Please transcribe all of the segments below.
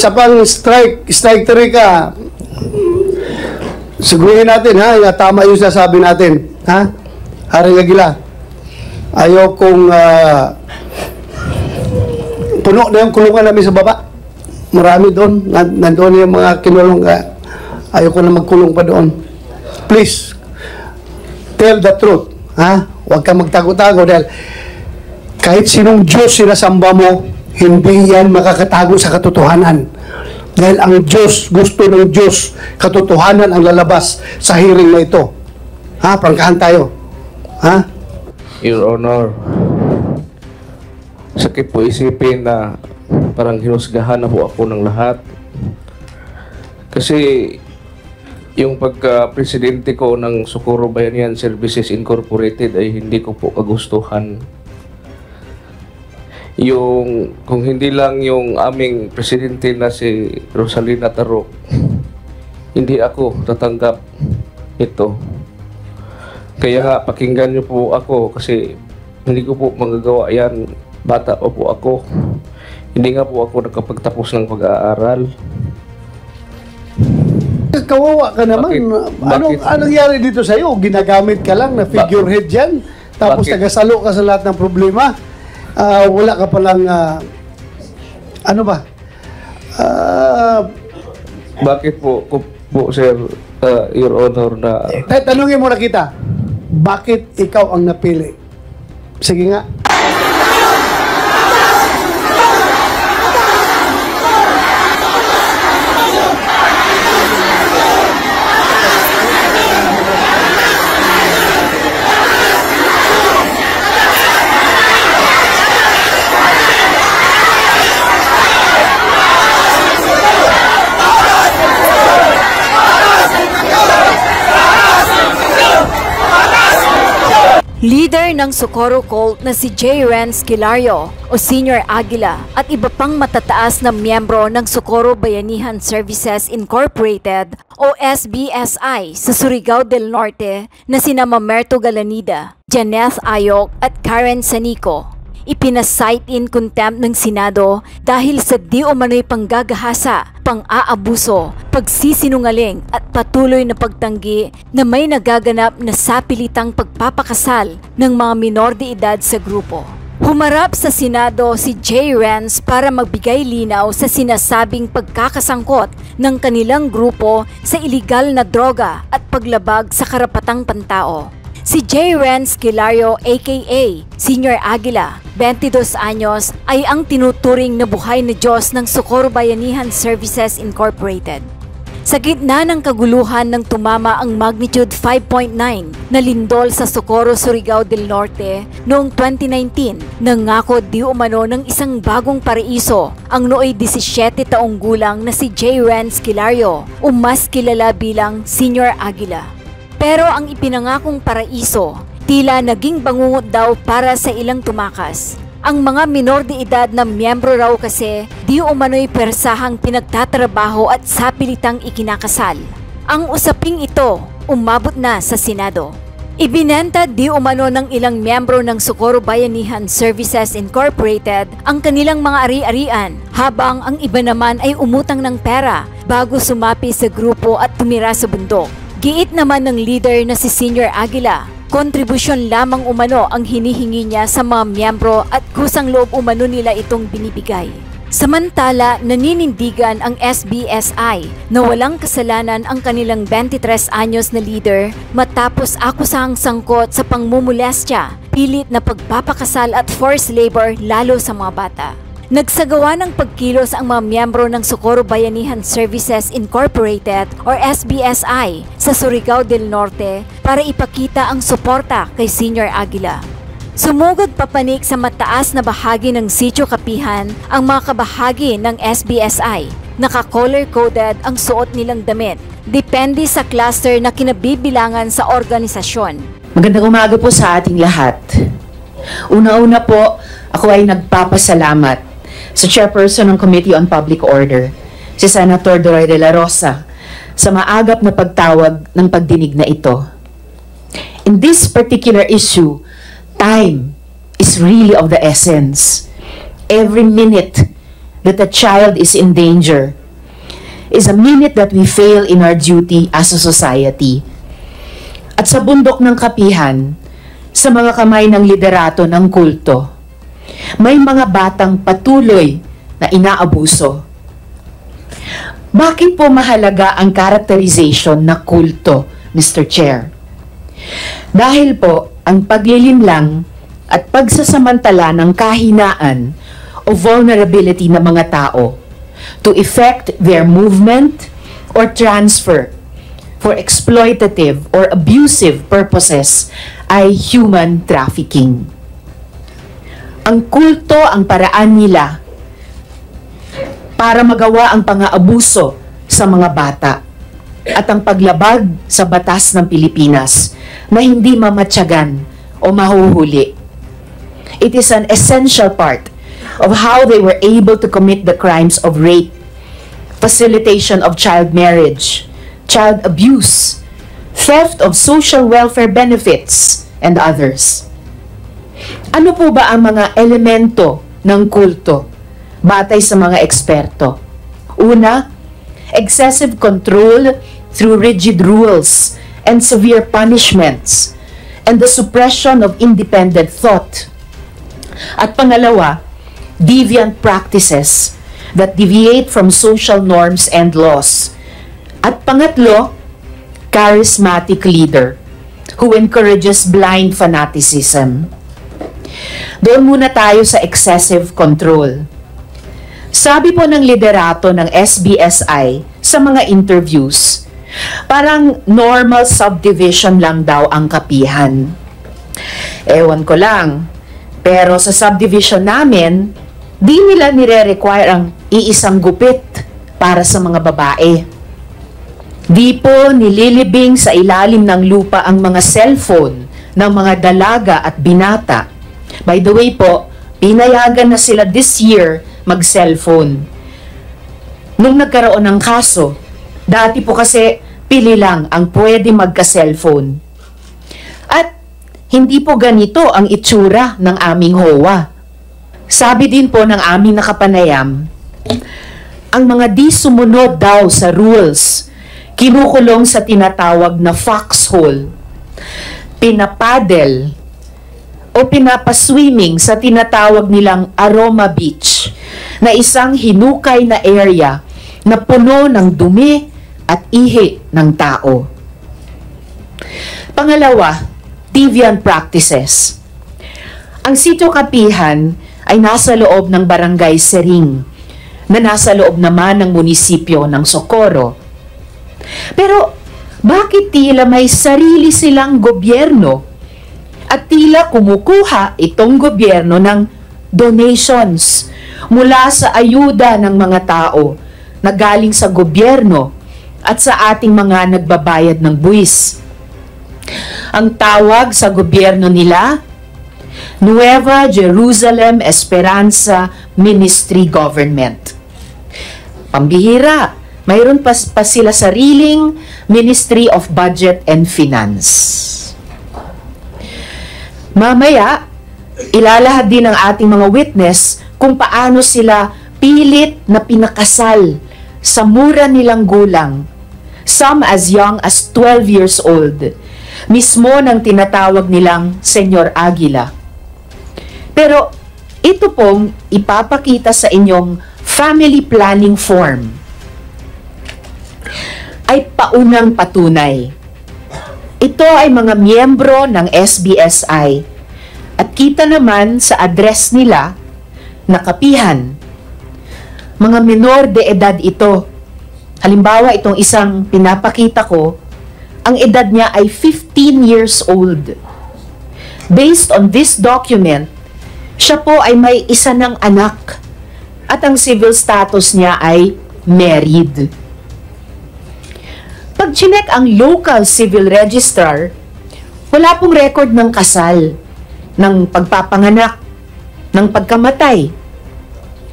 isa pang strike 3 ka, sigurin natin, ha? Tama yung sasabi natin, ha? Haring Aguila, ayaw kong puno na yung kulungan namin sa baba. Marami doon. Nandoon yung mga kinulong. Ayaw ko na magkulong pa doon. Please, tell the truth. Ha? Huwag kang magtago-tago dahil kahit sinong Diyos sinasamba mo, hindi yan makakatago sa katotohanan. Dahil ang Diyos, gusto ng Diyos, katotohanan ang lalabas sa hearing na ito. Ha? Prangkahan tayo. Ha? Your Honor, sakit po isipin na parang hinusgahan na po ako ng lahat. Kasi yung pagka-presidente ko ng Socorro Bayanihan Services Incorporated ay hindi ko po kagustuhan. Yung, kung hindi lang yung aming presidente na si Rosalina Tarok, hindi ako tatanggap ito. Kaya nga, pakinggan niyo po ako kasi hindi ko po magagawa yan. Bata pa po ako. Hindi nga po ako nakapagtapos ng pag-aaral. Kawawa ka naman. Anong nangyari dito sa'yo? Ginagamit ka lang na figurehead yan? Tapos tagasalo ka sa lahat ng problema? Wala ka palang, ano ba? Bakit po, sir, Your Honor, na... Tanungin mo na kita, bakit ikaw ang napili? Sige nga. Leader ng Socorro Cult na si J. Renz Kilario o Senior Aguila at iba pang matataas na miyembro ng Socorro Bayanihan Services Incorporated o SBSI sa Surigao del Norte na sina Mamerto Galanida, Janeth Ayok at Karen Sanico. Ipinasight in contempt ng Senado dahil sa di umano'y panggagahasa, pang-aabuso, pagsisinungaling at patuloy na pagtanggi na may nagaganap na sapilitang pagpapakasal ng mga minor de edad sa grupo. Humarap sa Senado si J. Renz para magbigay linaw sa sinasabing pagkakasangkot ng kanilang grupo sa iligal na droga at paglabag sa karapatang pantao. Si J. Renz Kilario aka Senior Aguila, 22 anyos, ay ang tinuturing na buhay na Diyos ng Socorro Bayanihan Services Incorporated. Sa gitna ng kaguluhan ng tumama ang magnitude 5.9 na lindol sa Socorro, Surigao del Norte noong 2019, nangako di umano ng isang bagong paraiso ang nooy 17 taong gulang na si J. Renz Kilario o mas kilala bilang Senior Aguila. Pero ang ipinangakong paraiso, tila naging bangungot daw para sa ilang tumakas. Ang mga minor de edad na miyembro raw kasi di umano'y persahang pinagtatrabaho at sapilitang ikinakasal. Ang usaping ito umabot na sa Senado. Ibinenta di umano ng ilang miyembro ng Socorro Bayanihan Services Incorporated ang kanilang mga ari-arian habang ang iba naman ay umutang ng pera bago sumapi sa grupo at tumira sa bundok. Giit naman ng leader na si Senior Aguila, kontribusyon lamang umano ang hinihingi niya sa mga miyembro at kusang loob umano nila itong binibigay. Samantala, naninindigan ang SBSI na walang kasalanan ang kanilang 23 anyos na leader matapos akusahang sangkot sa pangmumulestya, pilit na pagpapakasal at forced labor lalo sa mga bata. Nagsagawa ng pagkilos ang mga miyembro ng Socorro Bayanihan Services Incorporated or SBSI sa Surigao del Norte para ipakita ang suporta kay Senior Aguila. Sumugod papanik sa mataas na bahagi ng Sitio Kapihan ang mga kabahagi ng SBSI. Naka-color-coded ang suot nilang damit. Depende sa cluster na kinabibilangan sa organisasyon. Magandang umaga po sa ating lahat. Una-una po, ako ay nagpapasalamat sa Chairperson ng Committee on Public Order, si Senator Doray de la Rosa, sa maagap na pagtawag ng pagdinig na ito. In this particular issue, time is really of the essence. Every minute that a child is in danger is a minute that we fail in our duty as a society. At sa bundok ng kapihan, sa mga kamay ng liderato ng kulto, may mga batang patuloy na inaabuso. Bakit po mahalaga ang characterization na kulto, Mr. Chair? Dahil po, ang paglilinlang at pagsasamantala ng kahinaan o vulnerability ng mga tao to effect their movement or transfer for exploitative or abusive purposes ay human trafficking. Ang kulto ang paraan nila para magawa ang pang-aabuso sa mga bata at ang paglabag sa batas ng Pilipinas na hindi mamatyagan o mahuhuli. It is an essential part of how they were able to commit the crimes of rape, facilitation of child marriage, child abuse, theft of social welfare benefits, and others. Ano po ba ang mga elemento ng kulto batay sa mga eksperto? Una, excessive control through rigid rules and severe punishments, and the suppression of independent thought. At pangalawa, deviant practices that deviate from social norms and laws. At pangatlo, charismatic leader who encourages blind fanaticism. Doon muna tayo sa excessive control. Sabi po ng liderato ng SBSI sa mga interviews, parang normal subdivision lang daw ang kapihan. Ewan ko lang, pero sa subdivision namin, di nila nire-require ang iisang gupit para sa mga babae. Di po nililibing sa ilalim ng lupa ang mga cellphone ng mga dalaga at binata. By the way po, pinayagan na sila this year mag-cellphone. Nung nagkaroon ng kaso, dati po kasi pili lang ang pwede magka-cellphone. At hindi po ganito ang itsura ng aming HOA. Sabi din po ng aming nakapanayam, ang mga di sumunod daw sa rules, kinukulong sa tinatawag na foxhole, pinapadel o pinapaswimming sa tinatawag nilang Aroma Beach, na isang hinukay na area na puno ng dumi at ihi ng tao. Pangalawa, deviant practices. Ang sitio kapihan ay nasa loob ng Barangay Sering, na nasa loob naman ng munisipyo ng Socorro. Pero bakit tila may sarili silang gobyerno at tila kumukuha itong gobyerno ng donations mula sa ayuda ng mga tao na galing sa gobyerno at sa ating mga nagbabayad ng buwis? Ang tawag sa gobyerno nila, Nueva Jerusalem Esperanza Ministry Government. Pambihira, mayroon pa sila sariling Ministry of Budget and Finance. Mamaya, ilalahad din ng ating mga witness kung paano sila pilit na pinakasal sa mura nilang gulang, some as young as 12 years old, mismo ng tinatawag nilang Senyor Aguila. Pero ito pong ipapakita sa inyong family planning form ay paunang patunay. Ito ay mga miyembro ng SBSI at kita naman sa address nila na kapihan. Mga menor de edad ito. Halimbawa, itong isang pinapakita ko, ang edad niya ay 15 years old. Based on this document, siya po ay may isa ng anak at ang civil status niya ay married. Pag chinek ang local civil registrar, wala pong record ng kasal, ng pagpapanganak, ng pagkamatay.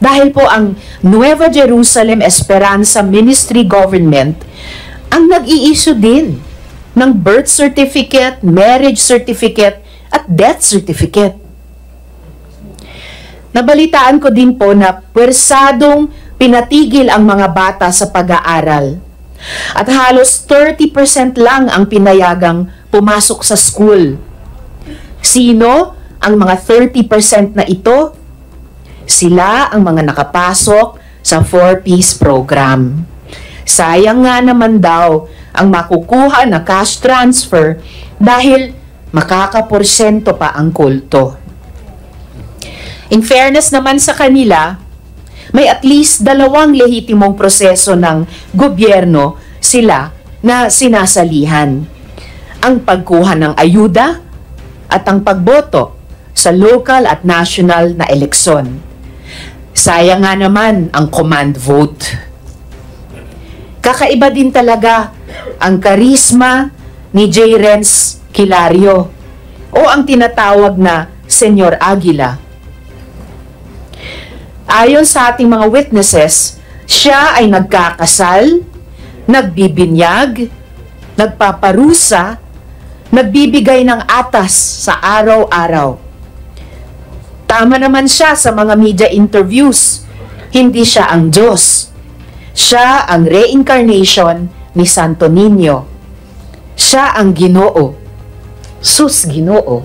Dahil po ang Nueva Jerusalem Esperanza Ministry Government ang nag-i-issue din ng birth certificate, marriage certificate, at death certificate. Nabalitaan ko din po na pwersadong pinatigil ang mga bata sa pag-aaral. At halos 30% lang ang pinayagang pumasok sa school. Sino ang mga 30% na ito? Sila ang mga nakapasok sa 4-piece program. Sayang nga naman daw ang makukuha na cash transfer dahil makakaporsyento pa ang kulto. In fairness naman sa kanila, may at least 2 lehitimong proseso ng gobyerno sila na sinasalihan. Ang pagkuha ng ayuda at ang pagboto sa local at national na eleksyon. Sayang nga naman ang command vote. Kakaiba din talaga ang karisma ni J. Renz Kilario o ang tinatawag na Senyor Aguila. Ayon sa ating mga witnesses, siya ay nagkakasal, nagbibinyag, nagpaparusa, nagbibigay ng atas sa araw-araw. Tama naman siya sa mga media interviews. Hindi siya ang Diyos. Siya ang reincarnation ni Santo Niño. Siya ang Ginoo. Sus Ginoo.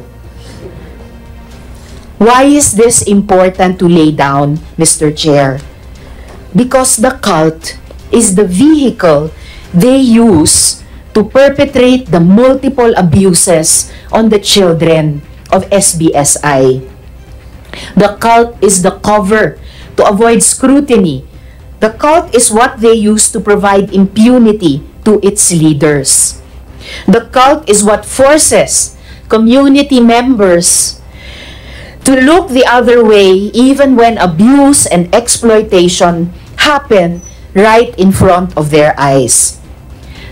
Why is this important to lay down, Mr. Chair? Because the cult is the vehicle they use to perpetrate the multiple abuses on the children of SBSI. The cult is the cover to avoid scrutiny. The cult is what they use to provide impunity to its leaders. The cult is what forces community members to look the other way even when abuse and exploitation happen right in front of their eyes.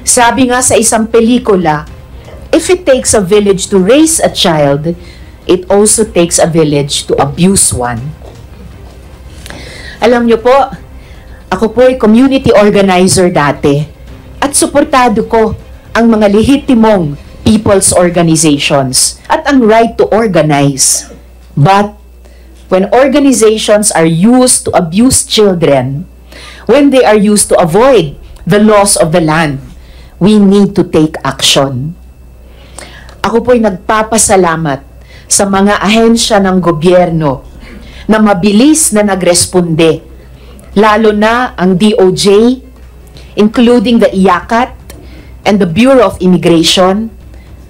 Sabi nga sa isang pelikula, if it takes a village to raise a child, it also takes a village to abuse one. Alam niyo po, ako po ay community organizer dati at suportado ko ang mga lehitimong people's organizations at ang right to organize. But when organizations are used to abuse children, when they are used to avoid the laws of the land, we need to take action. Ako po'y nagpapasalamat sa mga ahensya ng gobyerno na mabilis na nagresponde, lalo na ang DOJ, including the IACAT and the Bureau of Immigration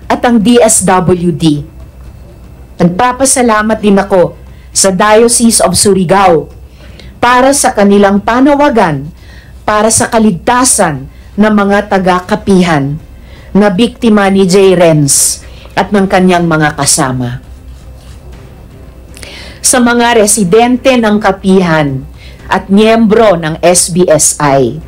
at ang DSWD. Nagpapasalamat din ako sa Diocese of Surigao para sa kanilang panawagan para sa kaligtasan ng mga taga-kapihan na biktima ni J. Renz at ng kanyang mga kasama. Sa mga residente ng kapihan at miyembro ng SBSI,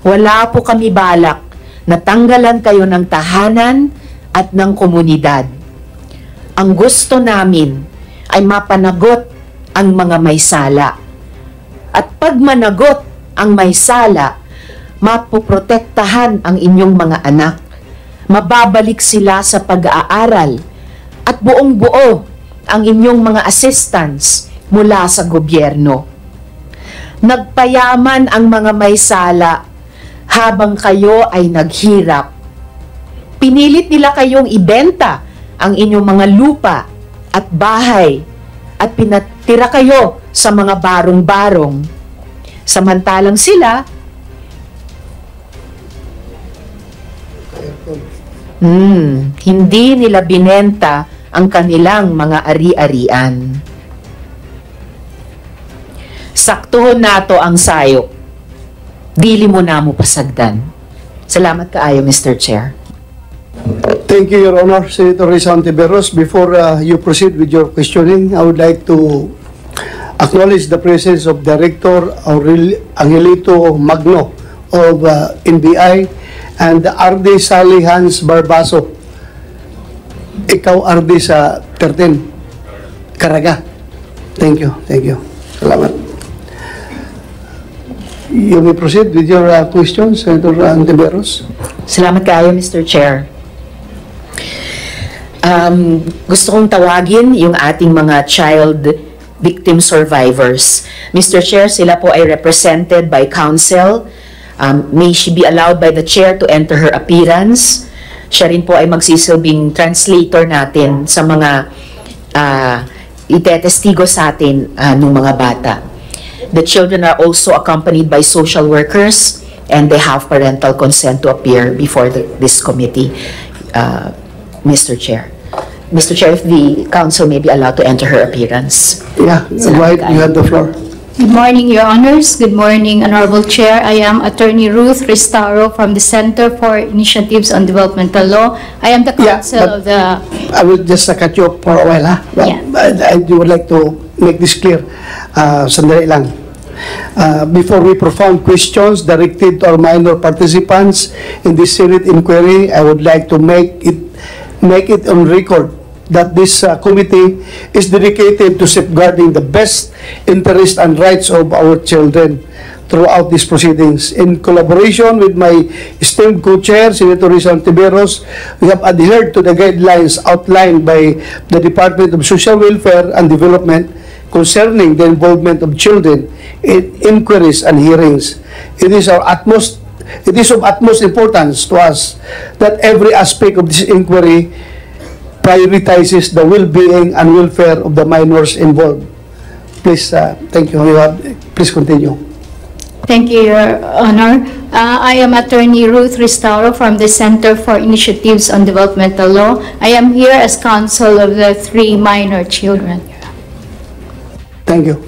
wala po kami balak na tanggalan kayo ng tahanan at ng komunidad. Ang gusto namin ay mapanagot ang mga may sala. At pag managot ang may sala, mapoprotektahan ang inyong mga anak. Mababalik sila sa pag-aaral at buong-buo ang inyong mga assistants mula sa gobyerno. Nagpayaman ang mga may sala habang kayo ay naghirap. Pinilit nila kayong ibenta ang inyong mga lupa at bahay at pinatira kayo sa mga barong-barong. Samantalang sila, hindi nila binenta ang kanilang mga ari-arian. Saktuhon nato ang sayop. Dili mo na mo pasagdan. Salamat kaayo, Mr. Chair. Thank you, Your Honor. Senator Risa Ontiveros, before you proceed with your questioning, I would like to acknowledge the presence of Director Angelito Magno of NBI and RD Sally Hans Barbaso. Ikaw, RD sa 13, Caraga. Thank you, thank you. Salamat. You may proceed with your questions, Senator Ontiveros. Salamat kayo, Mr. Chair. Gusto kong tawagin yung ating mga child victim survivors. Mr. Chair, sila po ay represented by counsel. May she be allowed by the chair to enter her appearance. Siya rin po ay magsisilbing translator natin sa mga itetestigo sa atin ng mga bata. The children are also accompanied by social workers and they have parental consent to appear before this committee, Mr. Chair. Mr. Chair, if the council may be allowed to enter her appearance. Yeah, right, you have the floor. Good morning, Your Honors. Good morning, Honorable Chair. I am Attorney Ruth Restauro from the Center for Initiatives on Developmental Law. I am the counsel but of the... I will just cut you off for a while, ha? Yeah. I would like to make this clear. Sandali lang. Before we propound questions directed to our minor participants in this Senate inquiry, I would like to make it on record that this committee is dedicated to safeguarding the best interest and rights of our children throughout these proceedings. In collaboration with my esteemed co-chair, Senator Rizal Tiberos, we have adhered to the guidelines outlined by the Department of Social Welfare and Development concerning the involvement of children in inquiries and hearings. It is of utmost importance to us that every aspect of this inquiry prioritizes the well-being and welfare of the minors involved. Please, thank you. Please continue. Thank you, Your Honor. I am Attorney Ruth Restauro from the Center for Initiatives on Developmental Law. I am here as counsel of the 3 minor children. Thank you.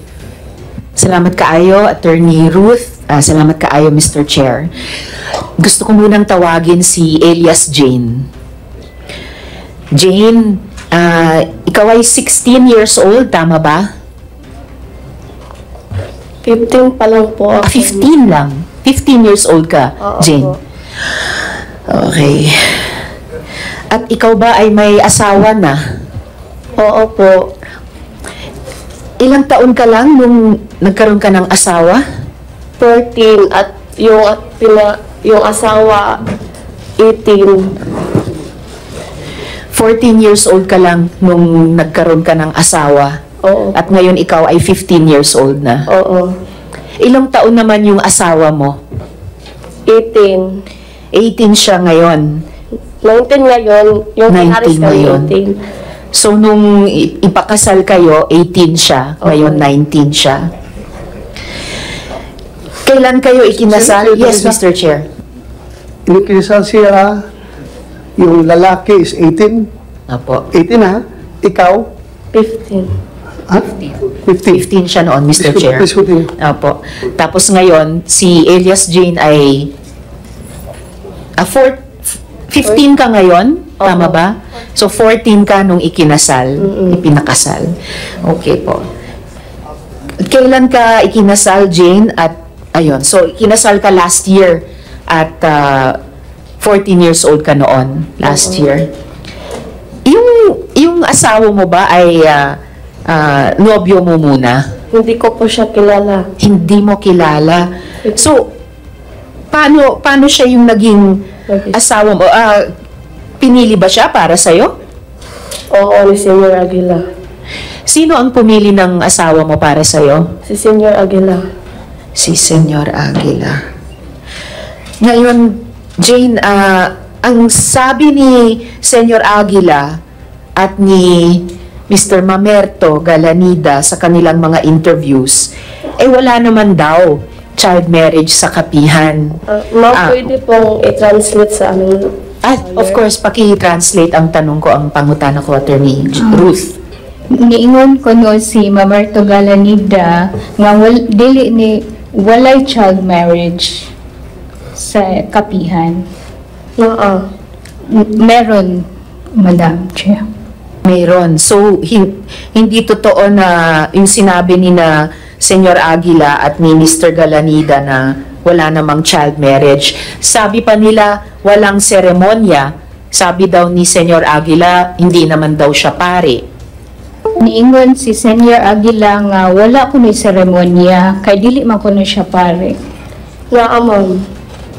Salamat kaayo, Attorney Ruth. Salamat kaayo, Mr. Chair. Gusto ko munang tawagin si Elias Jane. Jane, ikaw ay 16 years old, tama ba? 15 pa lang po ako. 15 lang. 15 years old ka, Oo Jane. po. Okay. At ikaw ba ay may asawa na? Oo po. Ilang taon ka lang nung nagkaroon ka ng asawa? 14 at yung asawa 18. 14 years old ka lang nung nagkaroon ka ng asawa. Oo. At ngayon ikaw ay 15 years old na. Oo. Ilang taon naman yung asawa mo? 18. 18 siya ngayon. 19 ngayon. Yung 19 Paris kami ngayon. 18. So nung ipakasal kayo, 18 siya. Ngayon 19 siya. Kailan kayo ikinasal? Sir, Yes, Mr. Chair. Inikisal siya, yung lalaki is 18. Apo. 18 ha? Ikaw? 15. Ha? 15. 15 siya noon, Mr. Chair. Please continue. Apo. Tapos ngayon, si Elias Jane ay 15 ka ngayon, tama Opo. ba? So 14 ka nung ikinasal, ipinakasal. Okay po. Kailan ka ikinasal, Jane? At ayun, so ikinasal ka last year at 14 years old ka noon, last year. Yung asawa mo ba ay nobyo mo muna? Hindi ko po siya kilala. Hindi mo kilala. So, paano siya yung naging asawa mo? Pinili ba siya para sa'yo? Oo, ni Senyor Aguila. Sino ang pumili ng asawa mo para sa'yo? Si Senyor Aguila. Si Senyor Aguila. Ngayon, Jane, ang sabi ni Senyor Aguila at ni Mr. Mamerto Galanida sa kanilang mga interviews, wala naman daw child marriage sa kapihan. Pwede pong i-translate sa aming... Of course, paki-translate ang tanong ko, ang pangutana ko, Attorney Ruth. Niingon ko no si Mamerto Galanida nga walay child marriage sa kapihan. Meron, Madam Chair. Mayroon. So, hindi totoo na yung sinabi ni na Senyor Aguila at ni Mr. Galanida na wala namang child marriage. Sabi pa nila, walang seremonya. Sabi daw ni Senyor Aguila, hindi naman daw siya pare. Niingon si Senyor Aguila nga wala ko ni seremonya, kay dili man ko na siya pare. Ma'am.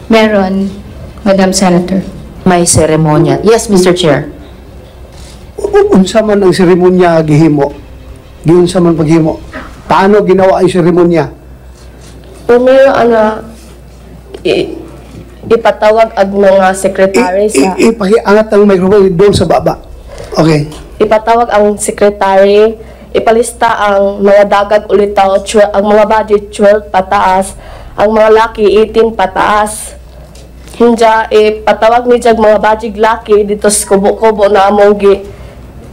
Meron, Madam Senator. May seremonya. Yes, Mr. Chair. Unsa man ang seremonya gihimo? Giunsa man paghimo? Paano ginawa ang seremonya? Primero, ipatawag ang mga secretary sa... Ipakiangat ang microphone doon sa baba. Okay. Ipatawag ang secretary, ipalista ang mga dagag ulitaw, ang mga budget 12 pataas, ang mga laki 18 pataas. Hinja, ipatawag ni jag mga budget laki dito sa kubo-kubo na among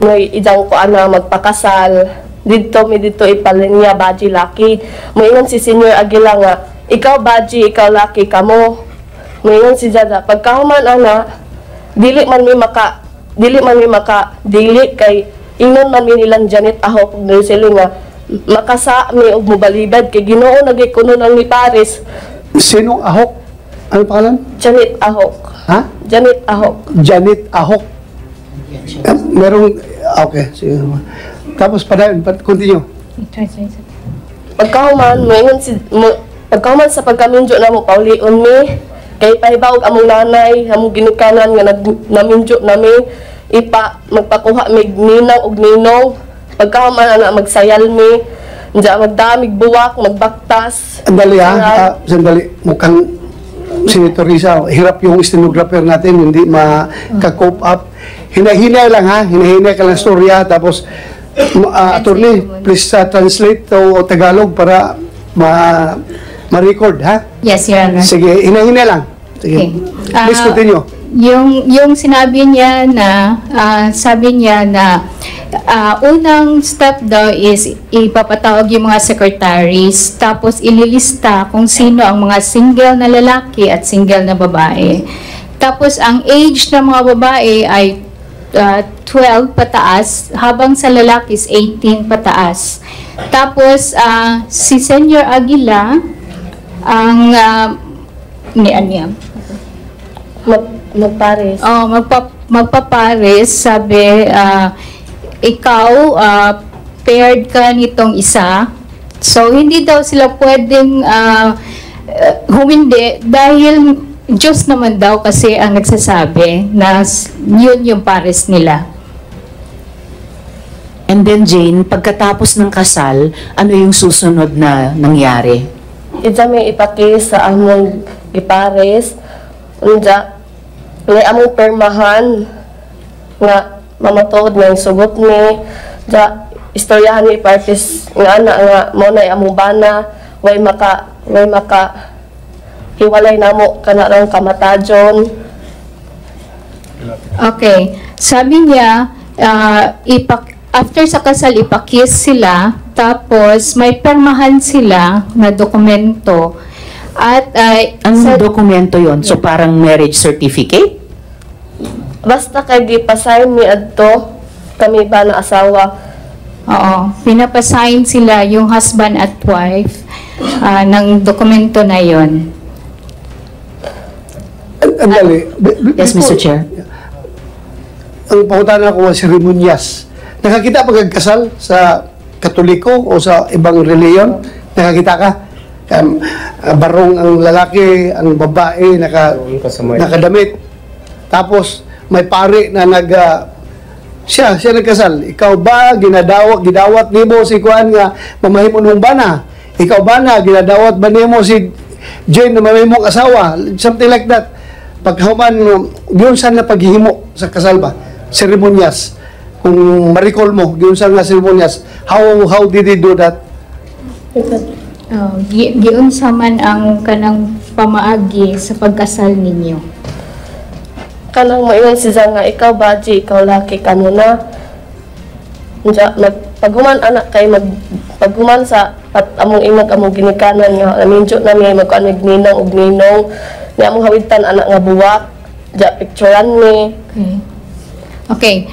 may idang ko magpakasal. Dito ipalinya budget laki. Moingon si Senior Aguila nga, ikaw budget, ikaw laki kamo. Moingon si Jada, pagkahuman dili man mi maka kay ingnon man mi nilang Janet Ahok ug sila nga makasa mi og mobalibad kay Ginoo nagikuno nang ni Paris. Sinong Ahok? Ano pangalan? Janet Ahok. Ha? Janet Ahok. Janet Ahok. Merong, okay. Sige. Tapos continue. Pagkahuman sa pagkaminjo na mo paulion mi kay pahibawog among nanay among ginikanan nga naminjo nami magpakuha mig ninang og ninong pagkahuman magsayal mi Diya magdamig buwak magbaktas. Sandali sandali. Mukhang Senator Risa, hirap yung stenographer natin, hindi maka-cope up. Hinahinay lang hinahinay ka lang storya, tapos attorney, please translate to Tagalog para ma-record, ha? Yes, Your Honor. Sige, hinahinay lang. Sige. Okay. Please continue. Yung sinabi niya na, sabi niya na unang step daw is ipapatawag yung mga secretaries, tapos ililista kung sino ang mga single na lalaki at single na babae. Tapos ang age ng mga babae ay 12 pataas, habang sa lalaki is 18 pataas. Tapos si Senior Aguila ang magpares. Magpapares, sabi, ikaw, paired ka nitong isa. So, hindi daw sila pwedeng humindi dahil Diyos naman daw kasi ang nagsasabi na yun yung pares nila. And then Jane, pagkatapos ng kasal, ano yung susunod na nangyari? Ija may ipakis sa among gipares. Unja, may among permahan nga mamatod nga yung sugot ni. Ja, istoryahan ni parties nga nga mo na among bana. Way maka hiwalay namo kana rang kamatajon. Okay. Sabi niya, after sa kasal, ipakis sila, tapos may permahan sila na dokumento. At Anong dokumento yon? So parang marriage certificate? Basta kay gipasign mi adto kami ba na asawa. oo, pinapasign sila yung husband at wife ng dokumento na yon. Andali. Yes, Mr. Chair. Ang pangutana ko was seremonyas. Nakakita pa kasal sa Katoliko o sa ibang reliyon? Nakakita ka? Barong ang lalaki, ang babae, nakadamit. Tapos, may pare na siya nagkasal. Ikaw ba, gidawat nimo si Kuan nga mamahimo nung bana? Ikaw ba na, ginadawat ba nimo si Jane na mamahimong asawa? Something like that. Pagkahuman, yun saan na paghihimo sa kasal ba? Seremonyas. Kung ma-recall mo, yun saan na seremonyas. How did he do that? Giunsa man ang kanang pamaagi sa pagkasal ninyo? Kanang moingon siya nga ikaw baji, ikaw laki kamo na. Unja paghuman anak kay paghuman sa among imag among ginikanan nga naminjo na mi magkuan ninang og ninong ni among hawitan anak nga buwak. Ja picturean mi. Okay.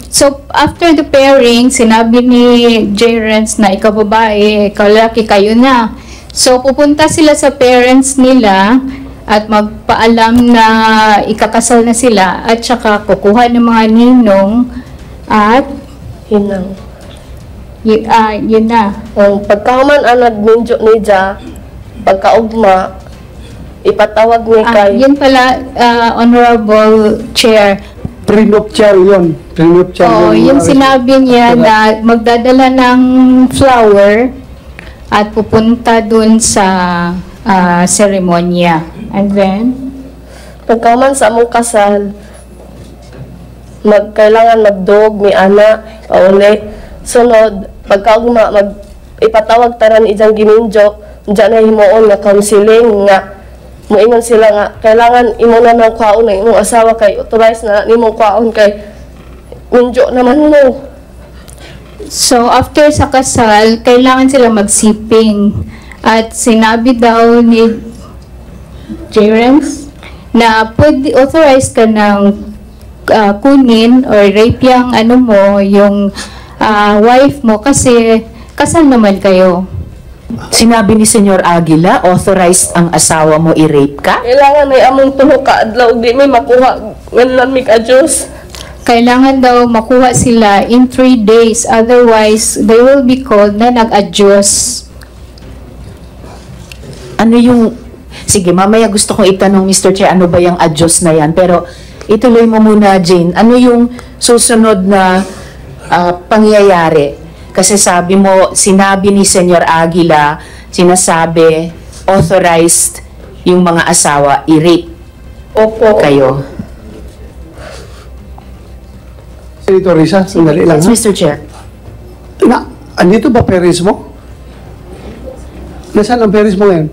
So, after the pairing, sinabi ni J. Renz na ikaw babae, ikaw lalaki, kayo na. So, pupunta sila sa parents nila at magpaalam na ikakasal na sila at saka kukuha ng mga ninong at Hinang. Yun na. Pagkahuman anad minjo ni Ja, pagkaugma, ipatawag ni kay... Yun pala, Honorable Chair, Prenuptial yun. Prenuptial Oo, yung sinabi niya na magdadala ng flower at pupunta dun sa seremonya. And then, Pagkaman sa among kasal, kailangan magdog, may ana, pauli. Sunod, pagkaugma, ipatawag tanan ijang giminjo, dyan na himuon nga counseling nga, muingon sila nga, kailangan imo na ng kwaon na imong asawa kay authorize na nimong kwaon kay minjo naman mo. so after sa kasal, kailangan sila magsiping. At sinabi daw ni Jerens na pwede authorize ka ng kunin or rape yung ano mo, yung wife mo kasi kasal naman kayo. Sinabi ni Senyor Aguila, authorized ang asawa mo i-rape ka? Kailangan ay among tulo ka adlaw, di may makuha, ngan mi ka-Diyos. Kailangan daw makuha sila in 3 days, otherwise they will be called na nag-adyos. Ano yung... Sige, mamaya gusto kong itanong, Mr. Chair, ano ba yung adjust na yan? Pero ituloy mo muna, Jane. Ano yung susunod na pangyayari? Kasi sabi mo, sinabi ni Senyor Aguila, sinasabi, authorized yung mga asawa i-rape Opo. kayo. Senator Risa, sandali lang Yes, ha. Mr. Chair. Andito ba parents mo? Nasaan ang parents mo ngayon?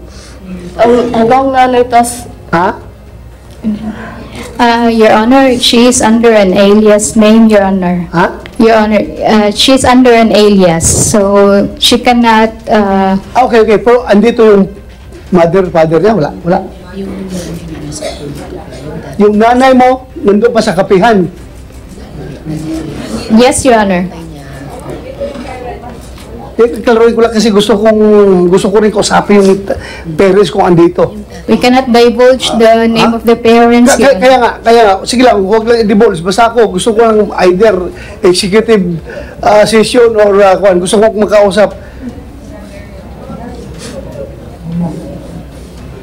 Hanggang nanay tas Ha? Your Honor, she is under an alias name, Your Honor. Ha? Your Honor, she's under an alias, so she cannot, Okay, okay. Pero andito yung mother, father niya? Wala, wala. Yung nanay mo, nandun pa sa kapihan. yes, Your Honor. Kalaroin ko lang kasi gusto ko rin kausapin yung parents kung andito. We cannot divulge the name of the parents, Your Honor. Kaya nga, sige lang, huwag lang i-divulge. Basta ako, gusto ko lang either executive session or gusto ko makausap.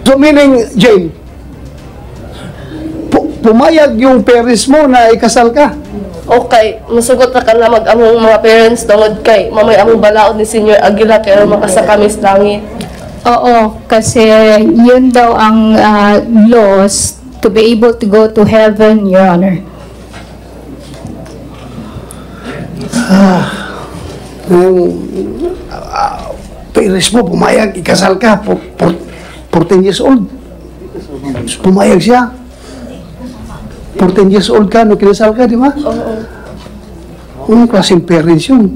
So meaning, Jane, pumayag yung parents mo na ikasal ka. okay, masugot na ka na mag-among mga parents tungod kay mamay among balaod ni Senior Aguila kaya makasakamis langit. Oo, kasi yun daw ang laws to be able to go to heaven, Your Honor. Parents mo, pumayag, ikasal ka, 14 years old. Pumayag siya. 14 years old ka, no, kinasal ka, di ba? Oo. Anong klaseng parents yun?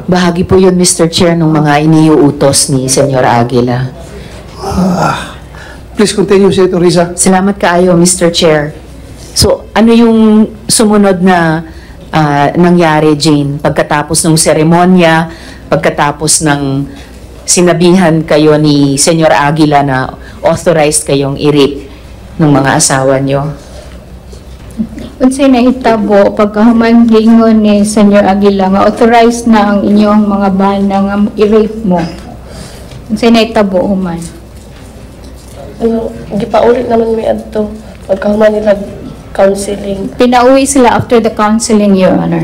Bahagi po yun, Mr. Chair, ng mga iniuutos ni Senyor Aguila. Please continue, Senator Risa. Salamat kaayo, Mr. Chair. So, ano yung sumunod na nangyari, Jane? Pagkatapos ng seremonya, pagkatapos ng sinabihan kayo ni Senyor Aguila na authorized kayong i-rape ng mga asawa nyo? Unsay nahitabo pagkahuman giingon ni Senyor Aguila nga authorized na ang inyong mga bana nga i-rape mo. Unsay nahitabo human? Gipaulit naman mi adto pagkahuman nila counseling. Pinauwi sila after the counseling, Your Honor.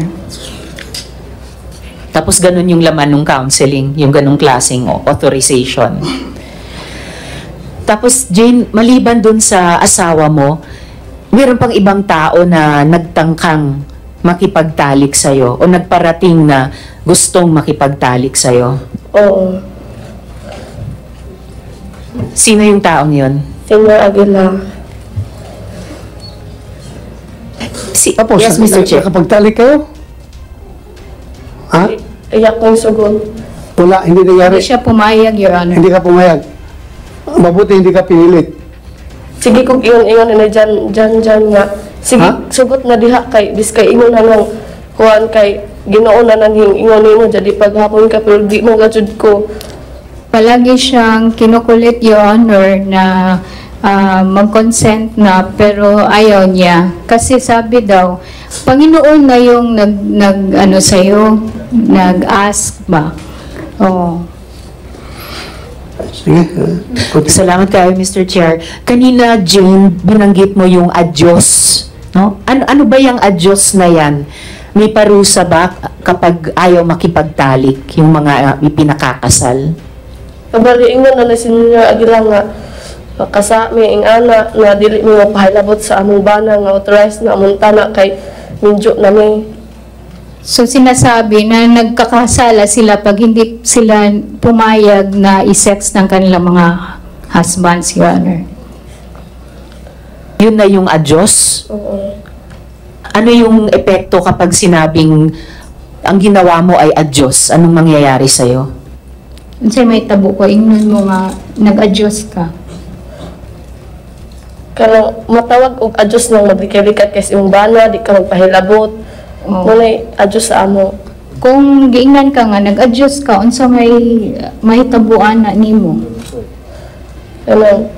Tapos ganun yung laman ng counseling, yung ganung klaseng authorization. Tapos, Jane, maliban dun sa asawa mo, meron pang ibang tao na nagtangkang makipagtalik sa'yo o nagparating na gustong makipagtalik sa'yo. Oo. Sino yung taong yun? Senior Aguila. Tapos, Yes, Mr. Chair. nakapagtalik kayo? Ha? Iyak ko yung sugon. Wala, hindi nangyari. Hindi siya pumayag, Your Honor. Hindi ka pumayag. Mabuti hindi ka pinilit. Sige kung ingon na dyan nga. Sige, Ha? sugot na diha kay, bis kay ingon na lang, kuhan kay, ginoo na nang ingon mo, jadi paghapon ka, pero di mo gajud ko. Palagi siyang kinukulit, Your Honor, na mag-consent na pero ayaw niya. Kasi sabi daw, Panginoon na yung nag-ano sa'yo, nag-ask ba? Oo. Sige. Salamat kayo, Mr. Chair. Kanina, Jane, binanggit mo yung adyos No? Ano ba yung adyos na yan? May parusa ba kapag ayaw makipagtalik yung mga ipinakakasal? Kabaliingon na Senior Aguila nga kasami ing ana na dili mi mapahilabot sa among bana nga authorized na among tanak kay minjo nami. So sinasabi na nagkakasala sila pag hindi sila pumayag na i-sex ng kanilang mga husbands, Your Honor. Yun na yung adyos? Oo. Ano yung epekto kapag sinabing ang ginawa mo ay adyos? Anong mangyayari sa'yo? Kasi may tabo ko, ingnon mo nga, nag-adjust ka. Kanang matawag og adjust nang maglikay-likay kay imong bana di ka magpahilabot. Oo. Munay adjust sa amo. Kung giingnan ka nga, nag-adjust ka, unsa may tabuan na nimo. Kanang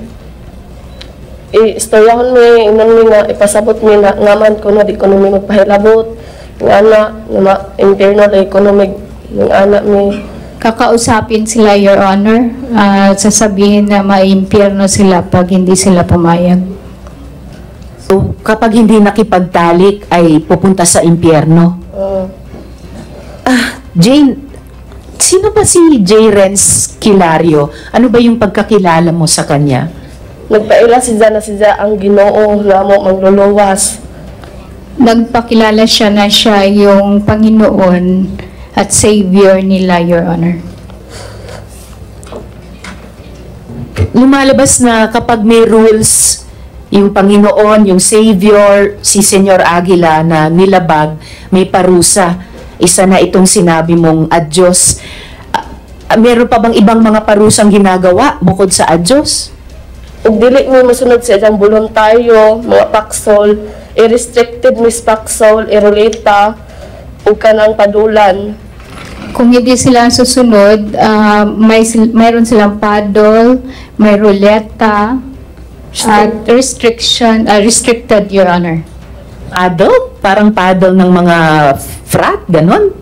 istoryahon mi inon mi nga ipasabot mi na ngaman kuno di kuno mi magpahilabot. Nga ana na internal economic ng ana mi. Kakausapin sila, Your Honor, sasabihin na maimpyerno sila pag hindi sila pumayag. So, kapag hindi nakipagtalik ay pupunta sa impyerno. Jane, sino ba si J. Renz Kilario? Ano ba yung pagkakilala mo sa kanya? Nagpaila siya ang Ginoo nga mo mangluluwas. Nagpakilala siya na siya yung Panginoon at Savior nila, Your Honor. Lumalabas na kapag may rules, yung Panginoon, yung Savior, si Senyor Aguila na nilabag, may parusa. Isa na itong sinabi mong adyos. Meron pa bang ibang mga parusang ginagawa bukod sa adyos? Ug dili mo masunod sa iyang voluntaryo, mga paksol, i-restricted mis paksol, irolita, ug kanang padulan. Kung hindi sila susunod, mayroon silang paddle, may ruleta, at restricted, Your Honor. Paddle? Parang paddle ng mga frat, ganon?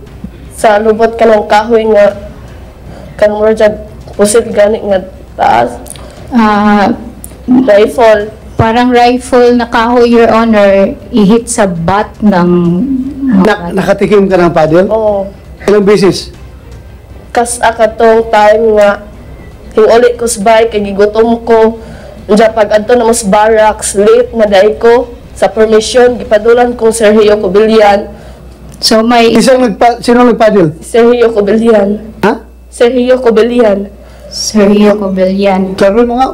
Sa lubot ka ng kahoy nga kanang mura dyan, pusit gani nga taas, Ah, rifle. parang rifle na kahoy, Your Honor, i-hit sa butt ng Nakatikim ka ng paddle? Oo. Ilang beses? Kas akatong time nga hinguli ko sa bike kay gigutom ko. Diya pag adto na mas barracks, late na day ko sa permission gipadulan kong Sergio Cobillan. So may Sino nagpaddle? Sergio Cobillan. Ha? Sergio Cobillan. Sergio Cobillan. Klaro mo nga,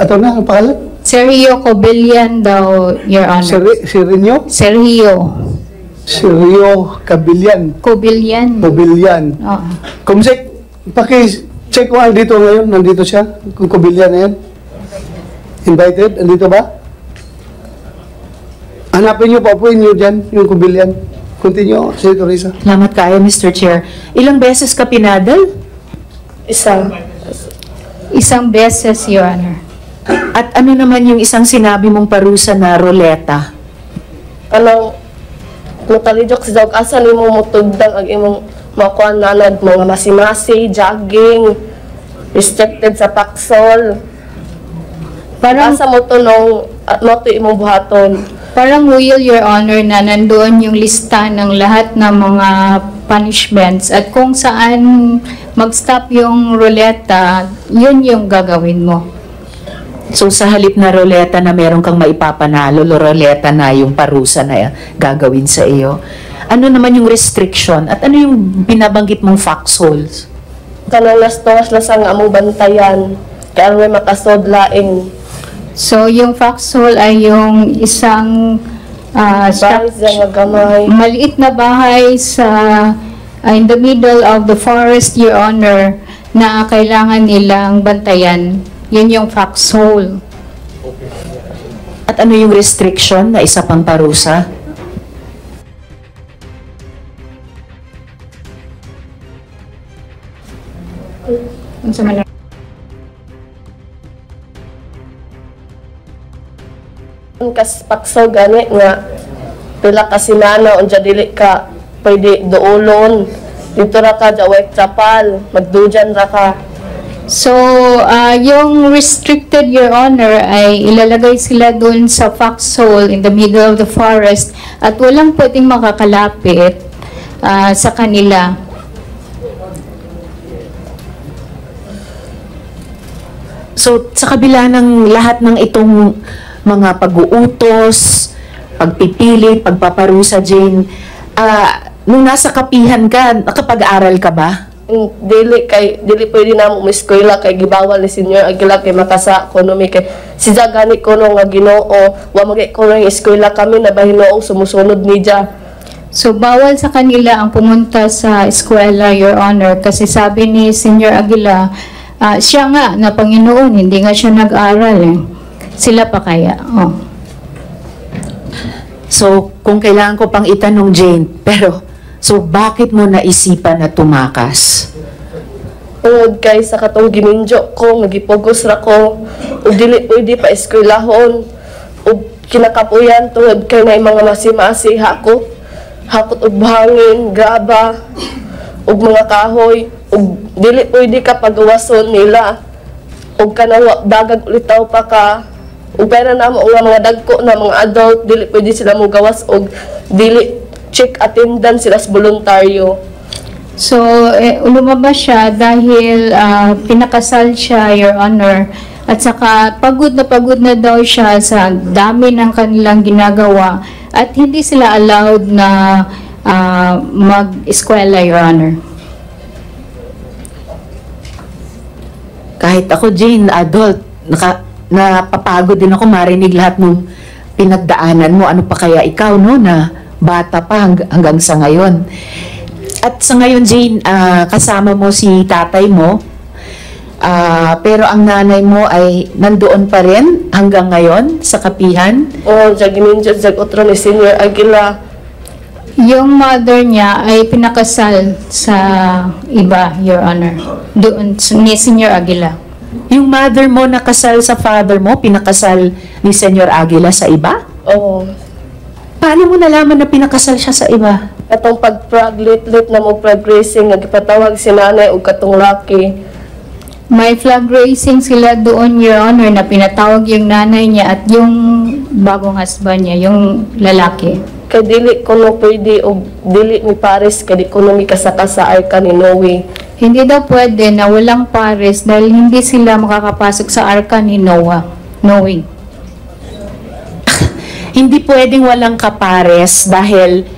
ato na, ang pangalan? Sergio Cobillan daw, Your Honor. Sirinyo? Sergio Cabillan. Cobillan. Mobilyan. Oo. Kumsek, paki-check ko dito ngayon, nandito siya, kung Cobillan na yan. Invited, nandito ba? Hanapin niyo, paupuin niyo dyan, yung Cobillan. Continue, Senator Risa. Salamat kayo, Mr. Chair. Ilang beses ka pinadal? Isang beses, Your Honor. At ano naman yung isang sinabi mong parusa na roleta? Kanang mutalijok sa dog asa nimo mutugdang ang imong makuan nanad mga masimasi, jogging, restricted sa paksol. Parang, Asa mo to nung mo to imong buhaton. parang will, Your Honor, na nandoon yung lista ng lahat ng mga punishments at kung saan mag-stop yung ruleta, yun yung gagawin mo. So sa halip na roleta na meron kang maipapanalo, roleta na yung parusa na gagawin sa iyo. Ano naman yung restriction? At ano yung binabanggit mong foxholes? Kanang lastos lasang among bantayan. Kaya may makasod laing. So, yung foxhole ay yung isang Bahay nga gamay. maliit na bahay sa in the middle of the forest, Your Honor, na kailangan nilang bantayan. Yun yung foxhole. At ano yung restriction na isa pang parusa? Unsa man Kas pakso gani nga pila ka sinana unja dili ka pwede duolon. Dito ra ka sa White Chapel, magdujan ra ka. So, yung restricted, Your Honor, ay ilalagay sila dun sa foxhole in the middle of the forest at walang pwedeng makakalapit sa kanila. So, sa kabila ng lahat ng itong mga pag-uutos, pagpipilit, pagpaparusa, Jane, nung nasa kapihan ka, nakapag-aral ka ba? Dili pwede na mo eskwela kay gibawal ni Senior Aguila kay makasa ekonomi kay si gani ko nga Ginoo wa magi ko ng eskwela kami na bahinoong sumusunod ni Dia. So, bawal sa kanila ang pumunta sa eskwela, Your Honor, kasi sabi ni Senior Aguila, siya nga na Panginoon, hindi nga siya nag-aral eh. Sila pa kaya? Oh. So, kung kailangan ko pang itanong, Jane, pero, so bakit mo naisipan na tumakas? Tungod kay sa katong giminjo ko, nagipugos ra ko, ug dili pwede pa eskwelahon, ug kinakapuyan tungod kay na mga masimasiha ko, hakot og buhangin, graba, ug mga kahoy, ug dili pwede ka pagawason nila, ug kanawa dagag ulitaw pa ka, ug pera na mo nga mga dagko na mga adult, dili pwede sila mo gawas, ug dili check attendance sila sa voluntaryo. So, lumabas siya dahil pinakasal siya, Your Honor, at saka pagod na daw siya sa dami ng kanilang ginagawa at hindi sila allowed na mag-eskwela, Your Honor. Kahit ako, Jane, adult, napapagod din ako marinig lahat ng pinagdaanan mo. Ano pa kaya ikaw, no, na bata pa hanggang sa ngayon. At sa ngayon, Jane, kasama mo si tatay mo, pero ang nanay mo ay nandoon pa rin hanggang ngayon sa kapihan. O, giminjo otro ni Senior Aguila. Yung mother niya ay pinakasal sa iba, Your Honor, doon ni Senior Aguila. Yung mother mo nakasal sa father mo, pinakasal ni Senyor Aguila sa iba? Oo. Paano mo nalaman na pinakasal siya sa iba? Katong pag-lit na mo flag racing, nagpatawag si nanay o katong laki. May flag racing sila doon, Your Honor, na pinatawag yung nanay niya at yung bagong husband niya, yung lalaki. Kay dili ko no pwede o dili ni Paris, kay di ko no mikasaka sa arka ni Noe. Hindi daw pwede na walang pares dahil hindi sila makakapasok sa arka ni Noe. Hindi pwedeng walang kapares dahil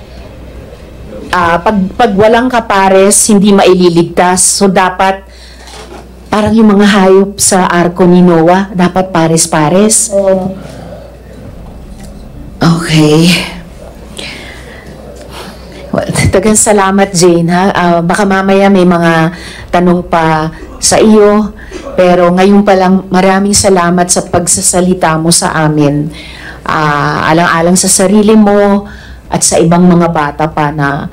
pag walang kapares, hindi maililigtas. So, dapat parang yung mga hayop sa arko ni Noah, dapat pares-pares. Okay. Well, tagang salamat, Jane, ha? Baka mamaya may mga tanong pa sa iyo, pero ngayon pa lang maraming salamat sa pagsasalita mo sa amin. Alang-alang sa sarili mo at sa ibang mga bata pa na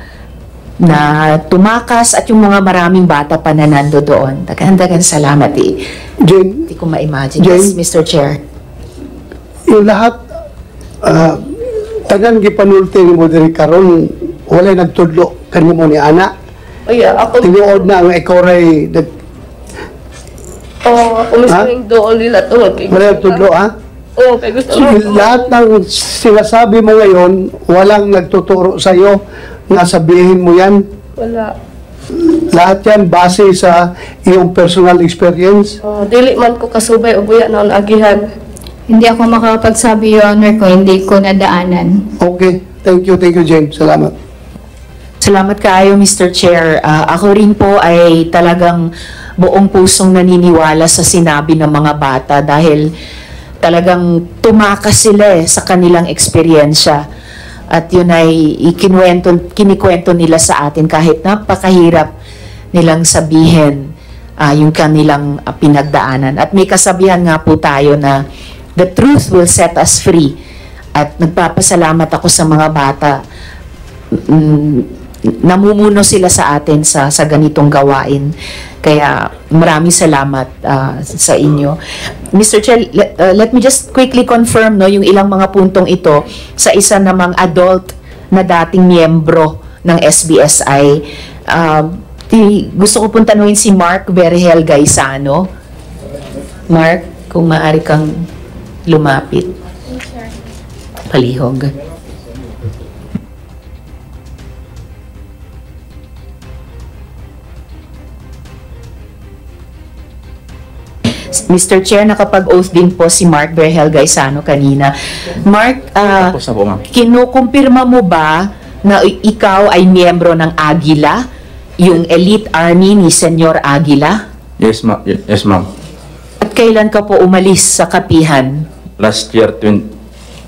tumakas at yung mga maraming bata pa na nando doon. Dagan-dagan salamat eh. Jane, Hindi ko ma-imagine. Jane? Yes, Mr. Chair. yung lahat, tagan gipanulti ni mo diri karon walay nagtudlo kanimo mo ni ana. Ay, ako Tinuod na ang ikaw ray ako mismo yung doon nila to. walay nagtudlo, ha? Oo, kay gusto So, ko. lahat ng sinasabi mo ngayon, walang nagtuturo sa iyo na sabihin mo yan. Wala. Lahat yan base sa iyong personal experience. Dili man ko kasubay o buya na agihan. Hindi ako makakapagsabi, Your Honor, kung hindi ko nadaanan. Okay. Thank you, James. Salamat. Salamat kaayo, Mr. Chair. Ako rin po ay talagang buong pusong naniniwala sa sinabi ng mga bata dahil talagang tumakas sila sa kanilang eksperyensya. At yun ay kinikwento nila sa atin kahit napakahirap nilang sabihin yung kanilang pinagdaanan. At may kasabihan nga po tayo na the truth will set us free. At nagpapasalamat ako sa mga bata. Namumuno sila sa atin sa ganitong gawain. Kaya maraming salamat sa inyo. Mr. Chair, let me just quickly confirm yung ilang mga puntong ito sa isa namang adult na dating miyembro ng SBSI. Gusto ko pong tanungin si Mark Vergel Gaisano. Mark, kung maaari kang lumapit. Palihog. Mr. Chair, nakapag-oath din po si Mark Vergel Gaisano kanina. Mark, Tapos na po, ma'am. kinukumpirma mo ba na ikaw ay miyembro ng Agila, yung elite army ni Senyor Aguila? Yes, ma'am. Yes, ma'am. At kailan ka po umalis sa kapihan? Last year,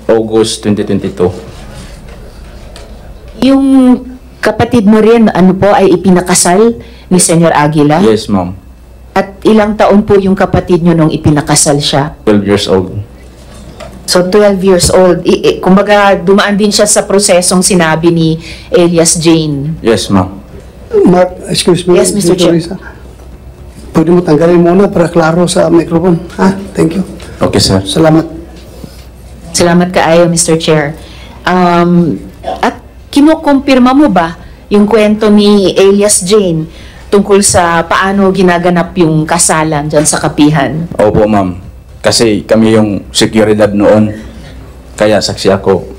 August 2022. Yung kapatid mo rin, ano po, ay ipinakasal ni Senyor Aguila? Yes, ma'am. At ilang taon po yung kapatid nyo nung ipinakasal siya? 12 years old. So, 12 years old. Kumbaga, dumaan din siya sa prosesong sinabi ni Elias Jane. Yes, ma'am. Mark, excuse me. Yes, Mr. Chair. Teresa. Pwede mo tanggalin muna para klaro sa microphone. Ha? Thank you. Okay, sir. Salamat. Salamat kaayo, Mr. Chair. At kinukumpirma mo ba yung kwento ni Elias Jane tungkol sa paano ginaganap yung kasalan dyan sa kapihan? Opo, ma'am. Kasi kami yung seguridad noon. Kaya saksi ako.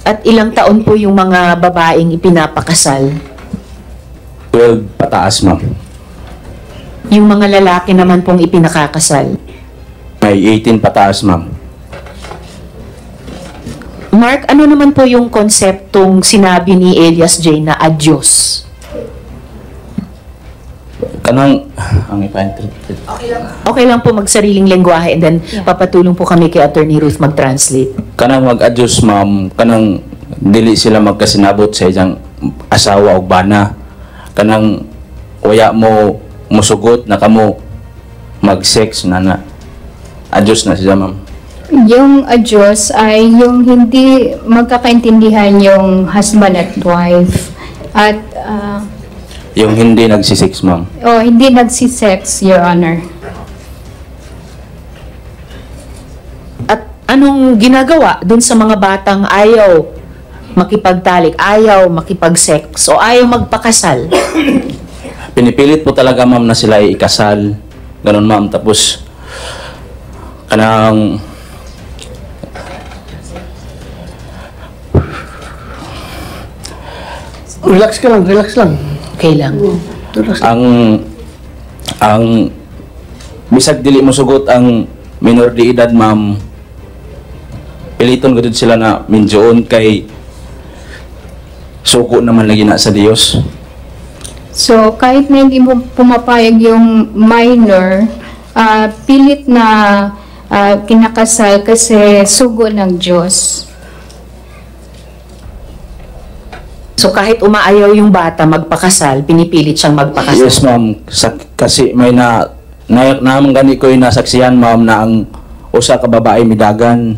At ilang taon po yung mga babaeng ipinapakasal? 12 pataas, ma'am. Yung mga lalaki naman pong ipinakakasal? May 18 pataas, ma'am. Mark, ano naman po yung konseptong sinabi ni Elias Jane na adyos? Kanang, ang ipa-interpret. Okay lang po magsariling lengguwahe and then papatulong po kami kay Attorney Ruth mag-translate. Kanang mag-adjust, ma'am. Kanang dili sila magkasinabot sa isang asawa o bana. Kanang waya mo musugot na kamo mag-sex na adjust na siya, ma'am. Yung adyos ay yung hindi magkakaintindihan yung husband at wife. At Yung hindi nagsisex, ma'am. hindi nagsisex, Your Honor. At anong ginagawa dun sa mga batang ayaw makipagtalik, ayaw makipag-sex, o ayaw magpakasal? Pinipilit po talaga, ma'am, na sila ay ikasal. Ganun, ma'am. Tapos, kanang Relax ka lang, relax lang. Okay lang. Relax lang. ang bisag dili mo sugot ang minor de edad, ma'am, piliton gud sila na minjoon kay suko naman lagi na sa Dios. So, kahit na hindi mo pumapayag yung minor, pilit na kinakasal kasi sugo ng Diyos. So kahit umaayaw yung bata magpakasal, pinipilit siyang magpakasal. Yes, ma'am. Kasi may naman gani ko yung nasaksihan, ma'am, na ang usa ka babae midagan.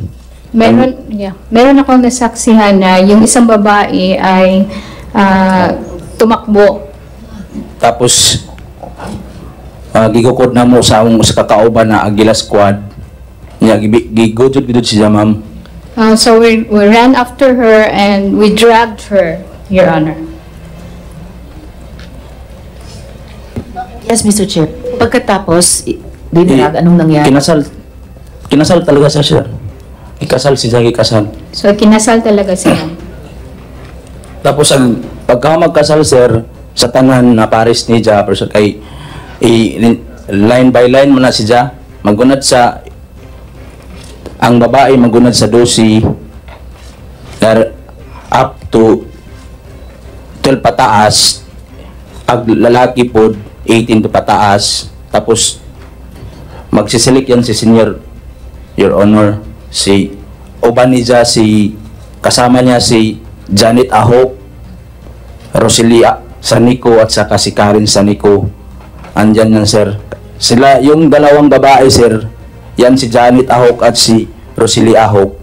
Meron akong nasaksihan na yung isang babae ay tumakbo. Tapos gigukod na mo sa kakauban na Agila Squad. Nya gigudod siya, ma'am. So we ran after her and we dragged her, Your Honor. Yes, Mr. Chair. Pagkatapos, dinarag, anong nangyari? Kinasal talaga siya, sir. Ikasal siya, ikasal. So kinasal talaga sila. Tapos ang pagka magkasal, sir, sa tanan na pares ni Ja, pero kay line by line mo na si Ja, magunad sa ang babae magunad sa 12 up to 12 pataas, ang lalaki po 18 to pataas. Tapos magsisilik yan si Senior, Your Honor, si uban ni Ja, si kasama niya si Janet Ahok, Roselia Sanico at saka si Karen Sanico. Andyan yan, sir. Sila yung dalawang babae, sir. Yan si Janet Ahok at si Roselia Ahok.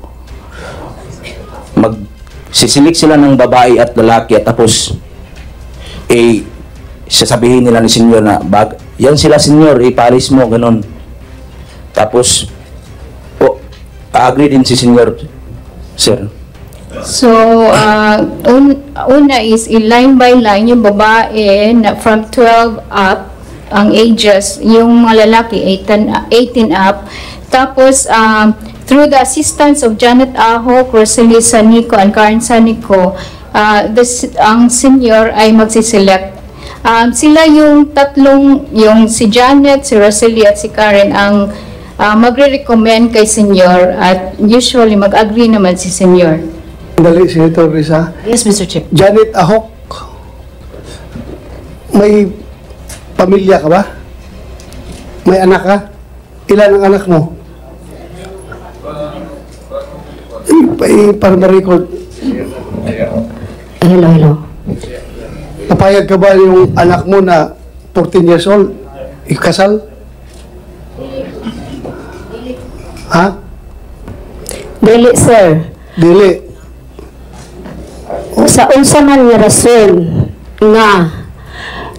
Magsisilik sila ng babae at lalaki at tapos sasabihin nila ni Senyor na yan sila, Senyor, iparis mo, ganun. Tapos agree din si Senyor, sir. So, una is line by line yung babae na from 12 up ang ages, yung mga lalaki 18 up. Tapos, through the assistance of Janet Aho, Rosalie Sanico, and Karen Sanico, ang senior ay magsiselect. Sila yung tatlong, yung si Janet, si Rosalie at si Karen ang magre-recommend kay senior at usually mag-agree naman si senior. Dali, Senator Risa. Yes, Mr. Chair. Janet Ahok, may pamilya ka ba? May anak ka? Ilan ang anak mo? Para ma-record. Hello. Papayag ka ba yung anak mo na 14 years old? Ikasal? Ha? Dili, sir. Dili. Sa unsa man nga rason nga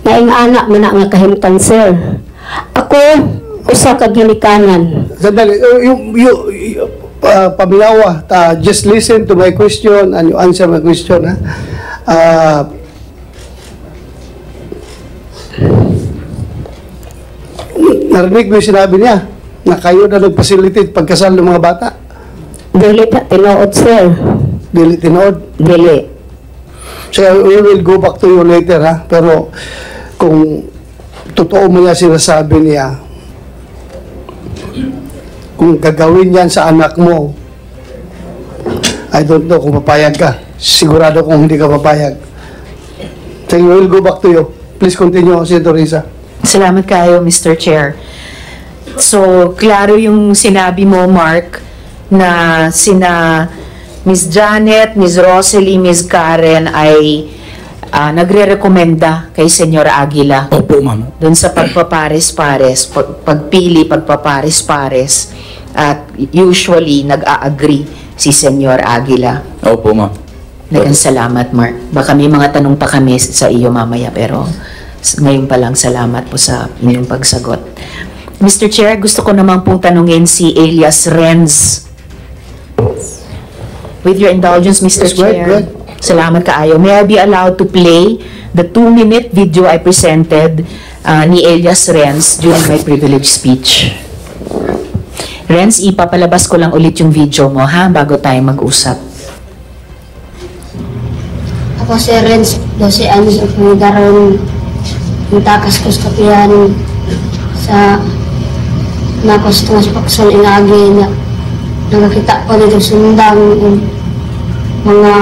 naing anak man na nga kahimtang, sir. Ako usa ka ginikanan. Sandali, paminawa, just listen to my question and you answer my question, ha? Narinig mo yung sinabi niya na kayo na nag-facilitate pagkasal ng mga bata. Dili ta tinuod, sir. Dili tinood. Dili. So, we will go back to you later, ha? Pero, kung totoo mo niya sinasabi niya, kung gagawin yan sa anak mo, I don't know kung papayag ka. Sigurado kung hindi ka papayag. So, we will go back to you. Please continue, Senator Risa. Salamat kayo, Mr. Chair. So, klaro yung sinabi mo, Mark, na sina Ms. Janet, Ms. Rosalie, Ms. Karen ay nagre-rekomenda kay Senyor Aguila. Opo, ma'am. Doon sa pagpapares-pares, pagpili, pagpapares-pares. At usually, nag-a-agree si Senyor Aguila. Opo, ma'am. Dagang salamat, Mark. Baka may mga tanong pa kami sa iyo mamaya, pero ngayon pa lang salamat po sa inyong pagsagot. Mr. Chair, gusto ko naman pong tanungin si Elias Renz. With your indulgence, Mr. Yes, go ahead, Chair. go ahead. Salamat kaayo. May I be allowed to play the 2-minute video I presented ni Elias Renz during my privilege speech? Renz, ipapalabas ko lang ulit yung video mo, ha? Bago tayo mag-usap. Ako si Renz, 12 anos ang pangdaron ng takas ko sa kapihan sa nakos paksol inagi na nakakita ko dito sundang mga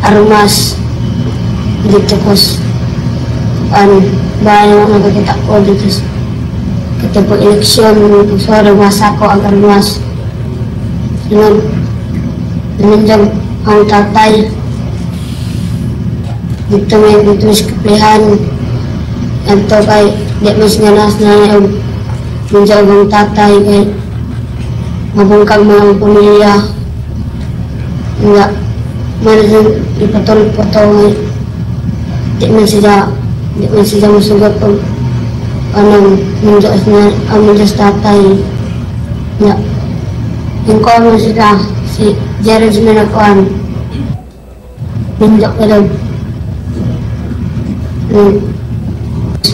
aromas dito ko bayan ang nakakita ko dito sa eleksyon sa aromas ako ang aromas sunod nandiyan ang tatay dito sa kapihan ito kay di mas ganas na yung nandiyan ang tatay kay mabungkang mga pamilya nga man ipatulog po ito di man sila masugot pag anong nandiyan sa tatay nga yung kuha mo sila si Jared Minakuan nandiyan ka daw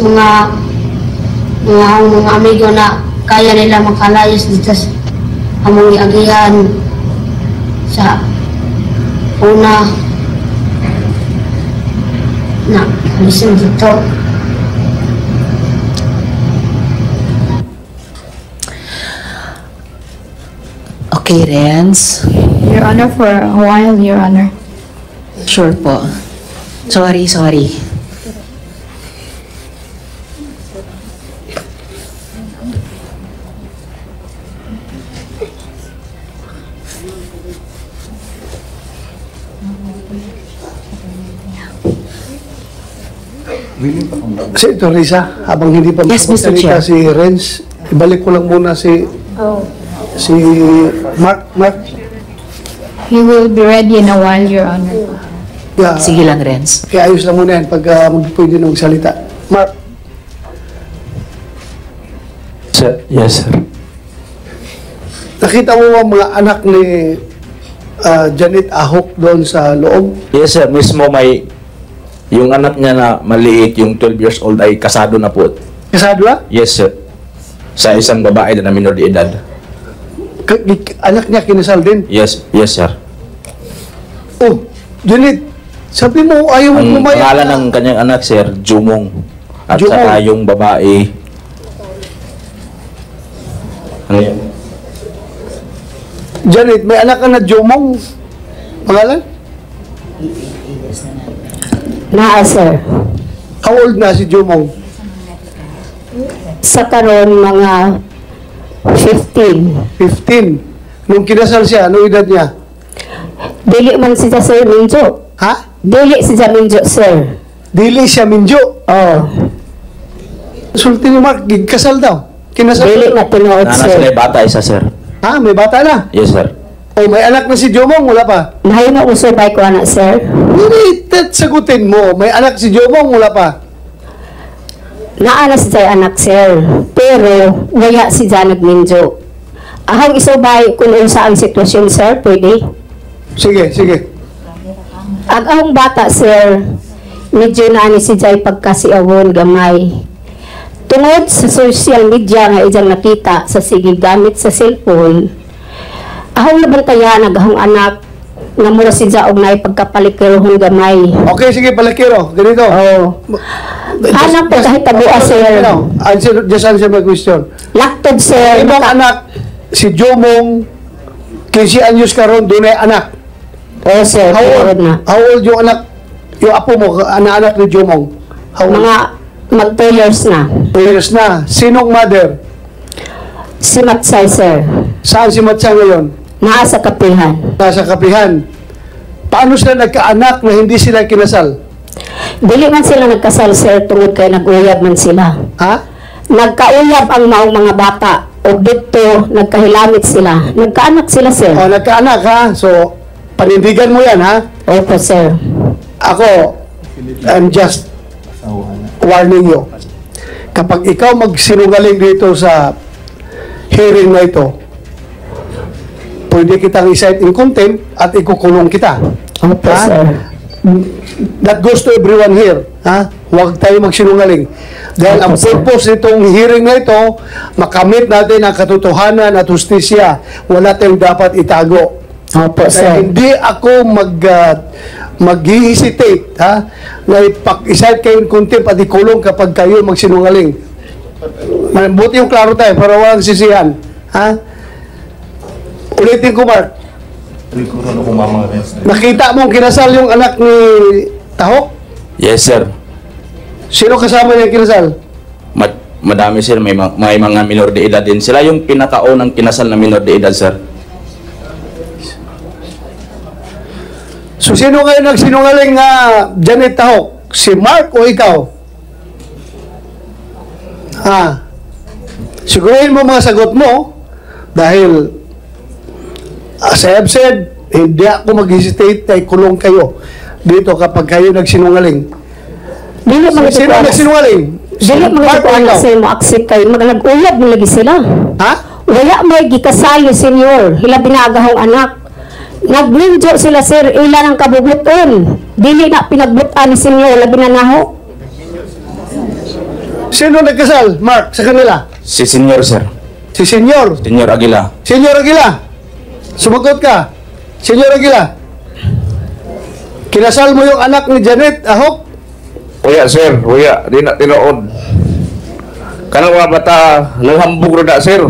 mga amigo na kaya nila makalayas dito sa among iagihan sa una na alisin dito. Okay, Renz. Your Honor, for a while, Your Honor. Sure po. Sorry. Senator Risa, habang hindi pa Yes, Mr. magsalita Chair. si Renz, ibalik ko lang muna si Mark. He will be ready in a while, Your Honor. Yeah, Sige lang, Renz. kaya ayos lang muna yan pag pwede na magsalita. Mark, Yes, sir. nakita mo ba mga anak ni Janet Ahok doon sa loob? Yes sir, mismo may yung anak niya na maliit, yung 12 years old ay kasado na po. Kasado na? Yes sir. Sa isang babae na minor de edad. Anak niya kinasal din? Yes, yes sir. Oh, Janet, sabi mo ayaw Ang mo pumayag pangalan na. ng kanyang anak sir, Jumong. At Jumong. saka yung babae, ano yun? Janet, may anak ka na Jomong? Pangalan? Naa, sir. How old na si Jomong? Sa karon mga 15. 15. Nung kinasal siya, anong edad niya? Dili man siya, sir, Minjo. Ha? Dili siya, Minjo, sir. Dili siya minjo. Oh, Sulti ni Mark, kasal daw. Kinasal. dili na tinuod, Nana sila sir. yung bata isa sir. Ha? May bata na? Yes sir. O may anak na si Jomong? Wala pa? Mahimo ko, sir, bay ko anak, sir. Hindi, sagutin mo. May anak si Jomong? Wala pa? Naa na siya anak, sir. Pero, waya siya nagminjo. Ahang isubay kung unsa ang sitwasyon, sir, pwede. Sige, sige. Ang ahong bata, sir, medyo na ni siya pagkasiawon gamay. Tungod sa social media nga ijang nakita sa sige gamit sa cellphone, ahong nabantayan ang anak nga mura siya og naay pagkapalikirohon gamay. Okay, sige, palakiro. Ganito. Oh. Anak po kahit tabuas, sir. Just answer my question. Laktod, sir. Ibang anak, si Jomong, 15 anyos karon doon ay anak. Oh, sir. How old, Tinuod na. how old yung anak, yung apo mo, anak ni Jomong? How old? Mga mag 2 years na. 2 years na. Sinong mother? Si Matsay, sir. Saan si Matsa ngayon? Naa sa kapihan. Nasa kapihan. Paano sila nagkaanak na hindi sila kinasal? Dili man sila nagkasal, sir, tungod kay nag-uyab man sila. Ha? Nagkauyab ang maong mga bata. O dito, nagkahilamit sila. Nagkaanak sila, sir. O, nagkaanak ha? So, panindigan mo yan ha? Opo, sir. Ako, I'm just warning you. Kapag ikaw magsinungaling dito sa hearing na ito, pwede kitang i-cite in contempt at ikukulong kita. Opo, Ha? sir. That goes to everyone here. Ha? Huwag tayo magsinungaling. Dahil ang Opo, sir. purpose nitong hearing na ito, makamit natin ang katotohanan at hustisya. Wala tayong dapat itago. Opo, Kaya sir. hindi ako mag-hesitate ha, na ipag-isite kayo in contempt at ikulong kapag kayo magsinungaling. Buti yung klaro tayo para walang sisihan. Ha? Ulitin ko, Mark. Nakita mo kinasal yung anak ni Tahok? Yes sir. Sino kasama niya kinasal? Madami sir, may mga minor de edad din. Sila yung pinakaunang kinasal na minor de edad sir. So, sino kayo nagsinungaling nga Janet Tahok? Si Mark o ikaw? Ha? Siguruhin mo mga sagot mo dahil as I have said, hindi ako mag-hesitate na ikulong kayo dito kapag kayo nagsinungaling. Dili man ito Sino po, nagsinungaling? dili man Mark ito o po, ikaw? sir, mo-accept kayo. Nag-uyab mo lagi sila. Ha? Wala may gikasali, senyor. Hila binagahong anak. Nagminjo sila, sir. Ilan ang kabubuton. Dili na pinagbutan ni senyor. Labi na naho. Sino nagkasal, Mark, sa kanila? Si senior sir. Si Senyor. Senior Aguila. Senyor Aguila. Sumagot ka. Senyor Aguila. Kinasal mo yung anak ni Janet Ahok? Uya, sir. Uya. Di na tinood. Kanang mga bata, naghambog rin na, sir.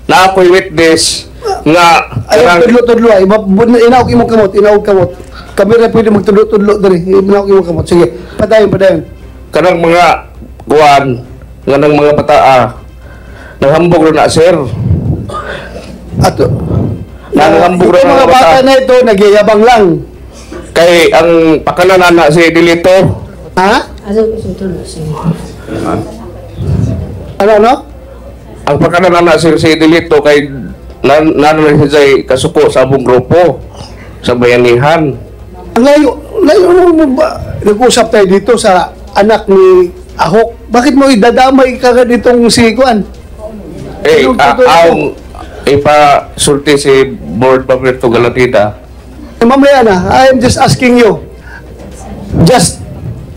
Na ako'y witness nga Ayaw, tudlo-tudlo. Inaog imong kamot. Inaog kamot. Kami na pwede magtudlo-tudlo dali. Inaog imong kamot. Sige. Padayon, padayon. kanang mga kuwan nga ng mga bata naghambog rin na, sir. Ato. Naghambog rin Itong mga bata na ito, nagyayabang lang. Kay ang pakalanan na si Dilito. Ha? Ano? Ang pakalanan na si Dilito kay nanon siya kasuko sa abong grupo sa bayanihan. Ang layo mo ba? Nag-usap tayo dito sa anak ni Ahok. Bakit mo idadamay ka ditong si Kuan? Ang ipasulti si Board Pabrito Galatita Mamaya na, I'm just asking you. Just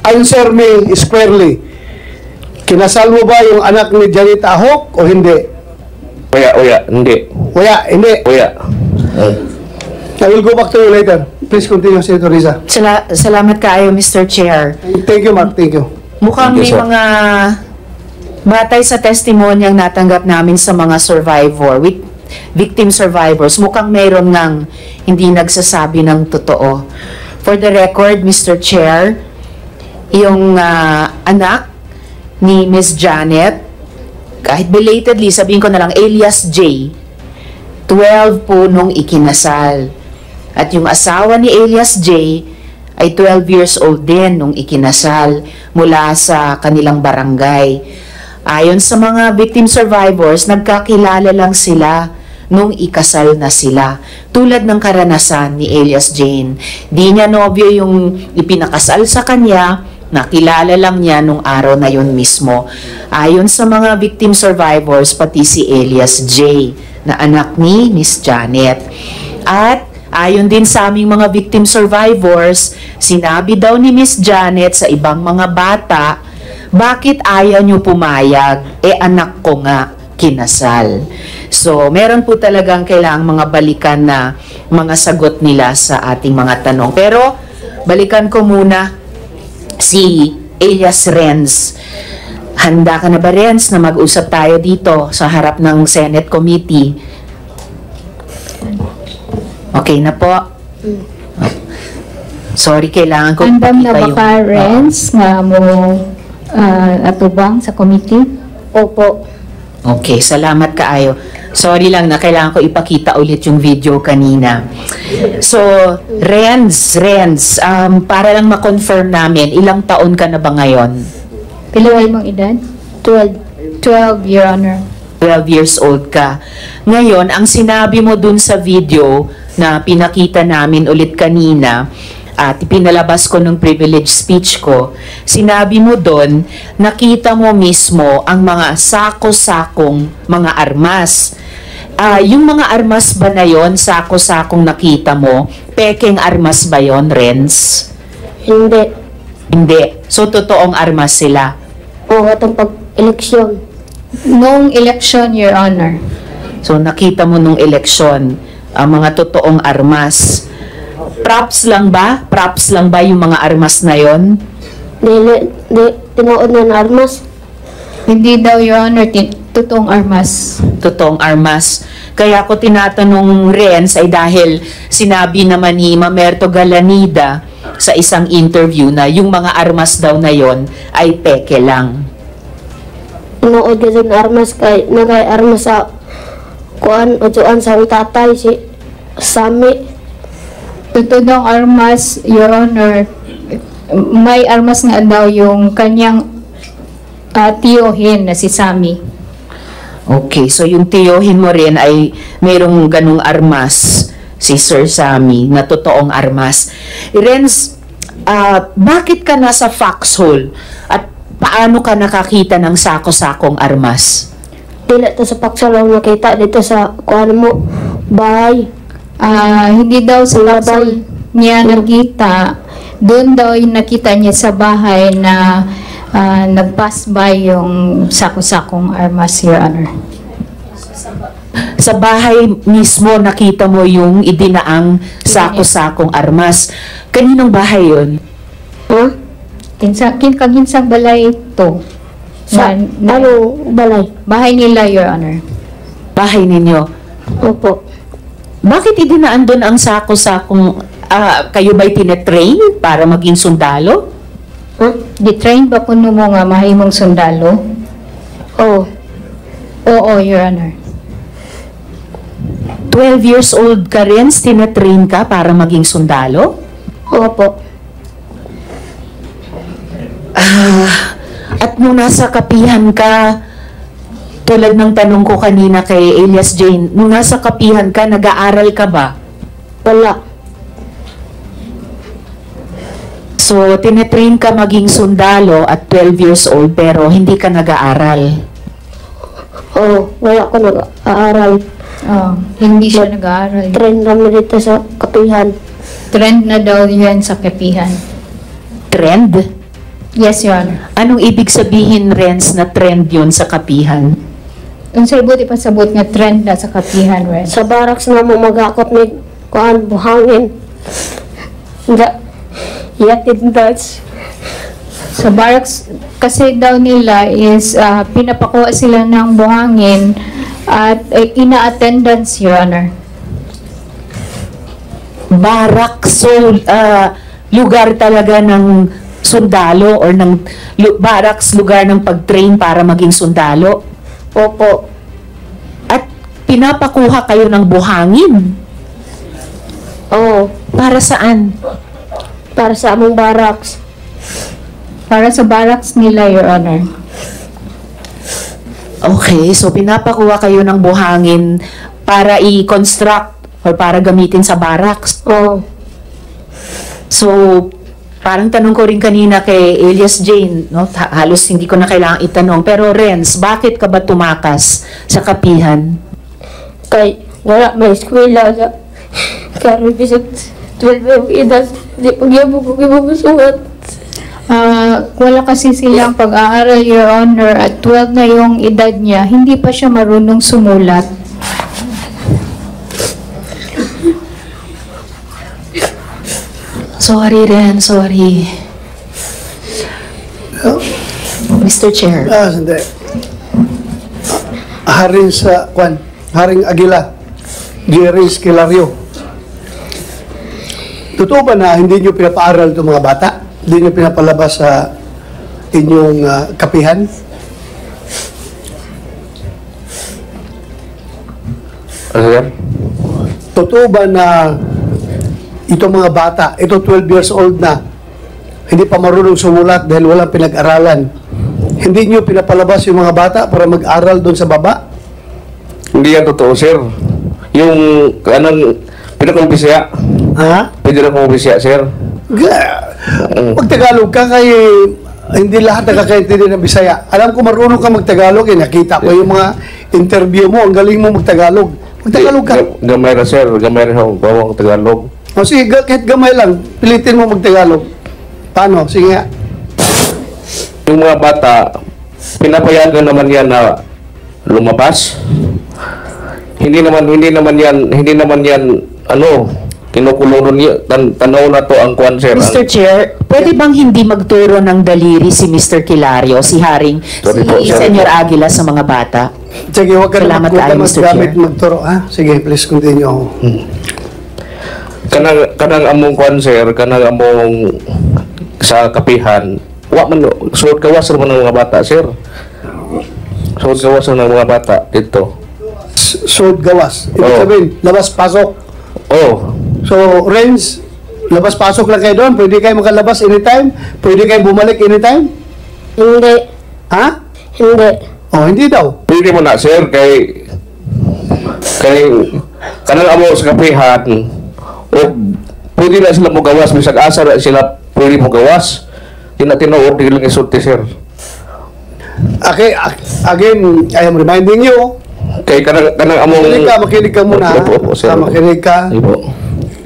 answer me squarely. Kinasal mo ba yung anak ni Janet Ahok o hindi? Uya, hindi. Wala, hindi. Uya. I will go back to you later. Please continue, Senator Risa. Salamat kaayo, Mr. Chair. Thank you, Mark. Thank you. Mukhang Thank may you, sir. mga batay sa testimonyang natanggap namin sa mga victim survivors, mukhang mayroon ng hindi nagsasabi ng totoo. For the record, Mr. Chair, yung anak ni Miss Janet, kahit belatedly, sabihin ko na lang, alias J, 12 po nung ikinasal. At yung asawa ni alias J ay 12 years old din nung ikinasal mula sa kanilang barangay. Ayon sa mga victim survivors, nagkakilala lang sila nung ikasal na sila. Tulad ng karanasan ni alias Jane. Di niya nobyo yung ipinakasal sa kanya, nakilala lang niya nung araw na yun mismo. Ayon sa mga victim survivors, pati si alias J, na anak ni Miss Janet. At ayon din sa aming mga victim survivors, sinabi daw ni Miss Janet sa ibang mga bata, bakit ayaw niyo pumayag? Anak ko nga kinasal. So, meron po talagang kailangang mga balikan na mga sagot nila sa ating mga tanong. Pero, balikan ko muna si alias Renz. Handa ka na ba, Renz, na mag-usap tayo dito sa harap ng Senate Committee? Okay na po. Sorry, kailangan ko Andam na ipakita baka, Renz, nga mo atubang sa committee? Opo. Okay, salamat kaayo. Sorry lang na kailangan ko ipakita ulit yung video kanina. So, Renz, para lang ma-confirm namin, ilang taon ka na ba ngayon? Pilaway mong edad? 12. 12, Your Honor. 12 years old ka. Ngayon, ang sinabi mo dun sa video na pinakita namin ulit kanina, at pinalabas ko ng privilege speech ko, sinabi mo doon, nakita mo mismo ang mga sako-sakong mga armas. Yung mga armas ba na yon, sako-sakong nakita mo, pekeng armas ba yon, Renz? Hindi. Hindi. So, totoong armas sila. O, atong pag-eleksyon. Nung election, Your Honor. So, nakita mo nung eleksyon, ang mga totoong armas. Props lang ba? Props lang ba yung mga armas na yon? Tinuod na armas. Hindi daw, Your Honor, totoong armas. Totoong armas. Kaya ko tinatanong Renz ay dahil sinabi naman ni Mamerto Galanida sa isang interview na yung mga armas daw na yon ay peke lang. Tinuod ka dyan armas kay nagay armas sa kuan o tuan sa tatay si Sami. Totoong armas, Your Honor, may armas nga daw yung kanyang tiyohin na si Sami. Okay, so yung tiyohin mo rin ay mayroong ganung armas, si Sir Sami, na totoong armas. Renz, bakit ka nasa foxhole? At paano ka nakakita ng sako-sakong armas? Dili to sa paksa lang nakita dito sa kuan mo bahay. Hindi daw sa bahay niya nakita. Doon daw yung nakita niya sa bahay na nag-pass by yung sako-sakong armas, Your Honor. Sa bahay mismo nakita mo yung idinaang sako-sakong armas. Kaninong bahay yun? Ha? Kaginsang balay ito. Sa ano balay? Bahay nila, Your Honor. Bahay ninyo. Opo. Bakit idinaan doon ang sako-sakong, kayo ba'y tinetrain para maging sundalo? Ha? Di-train ba kuno mo nga mahimong sundalo? Oo. Oo, Your Honor. 12 years old ka rin, tinetrain ka para maging sundalo? Opo. At nung nasa kapihan ka, tulad ng tanong ko kanina kay Elias Jane, nung nasa kapihan ka, nag-aaral ka ba? Wala. So, tinetrain ka maging sundalo at 12 years old pero hindi ka nag-aaral. Oo, wala ko nag-aaral. Hindi siya nag-aaral. Trend namin dito sa kapihan. Trend na daw yan sa kapihan. Trend? Yes, Your Honor. Anong ibig sabihin, Renz, na trend yun sa kapihan? Kung sa ibot, ipasabot nga trend na sa kapihan, Ren. Sa barracks na mo magakot ni kuan buhangin. Yatid Dutch. Sa barracks, kasi daw nila is pinapakuha sila ng buhangin at ina-attendance, Your Honor. Barracks, so lugar talaga ng sundalo or ng barracks, lugar ng pag-train para maging sundalo. Opo. At pinapakuha kayo ng buhangin. Oo. Para saan? Para sa among barracks. Para sa barracks nila, Your Honor. Okay, so pinapakuha kayo ng buhangin para i-construct or para gamitin sa barracks. Oo. So, parang tanong ko rin kanina kay Elias Jane, no? Halos hindi ko na kailangang itanong. Pero Renz, bakit ka ba tumakas sa kapihan? Kay wala may eskwela na. Karon bisag 12 yung edad. Di pagyabog ko gibubusuhan. Wala kasi silang pag-aaral, Your Honor, at 12 na yung edad niya, hindi pa siya marunong sumulat. Sorry, Ren, sorry. Mr. Chair. Sandali. Haring sa, Haring Aguila, Jerry Esquilario. Totoo ba na hindi nyo pinapaaral itong mga bata? Hindi nyo pinapalabas sa inyong kapihan? Ano yan? Totoo ba na itong mga bata, ito 12 years old na, hindi pa marunong sumulat dahil walang pinag-aralan, hindi nyo pinapalabas yung mga bata para mag-aral doon sa baba? Hindi yan totoo, sir. Yung, pwede kong bisya. Ha? Pwede na kong bisya, sir. Mag-Tagalog ka kay hindi lahat nakakaintindi ng Bisaya. Alam ko marunong ka mag-Tagalog, nakita ko yung mga interview mo, ang galing mo mag-Tagalog. Mag-Tagalog ka. Gamay na, sir. Gamay na akong bawang Tagalog. O sige, kahit gamay lang, pilitin mo mag-Tagalog. Paano? Sige nga. Yung mga bata, pinapayagan naman yan na lumabas. Hindi naman yan, kinukulong niya, tanaw na to ang kwan, sir. Mr. Chair, pwede bang hindi magturo ng daliri si Mr. Kilario, si Haring, Sorry po, si sir. Senyor Aguila sa mga bata? Sige, huwag ka na Salamat tayo, Mr. maggamit Chair. magturo, ha? Sige, please continue. Kanang among kwan, sir, kanang among sa kapihan, suot kawas naman ng mga bata, sir. Suot kawas ng mga bata dito. Sword gawas. Ibig Oo. sabihin, labas-pasok. Oh, So, Renz, labas-pasok lang kayo doon. Pwede kayo makalabas anytime. Pwede kayo bumalik anytime. Hindi. Ha? Hindi. Oh, hindi daw. pwede mo na, sir, kay kanang amo sa kapihan, o pwede na sila mo gawas, bisag asa na sila pwede mo gawas. Tinuod, di lang isulti, sir. Okay, again, I am reminding you, Kay kanang among... makinig ka muna. Opo, sir. Makinig ka. Opo.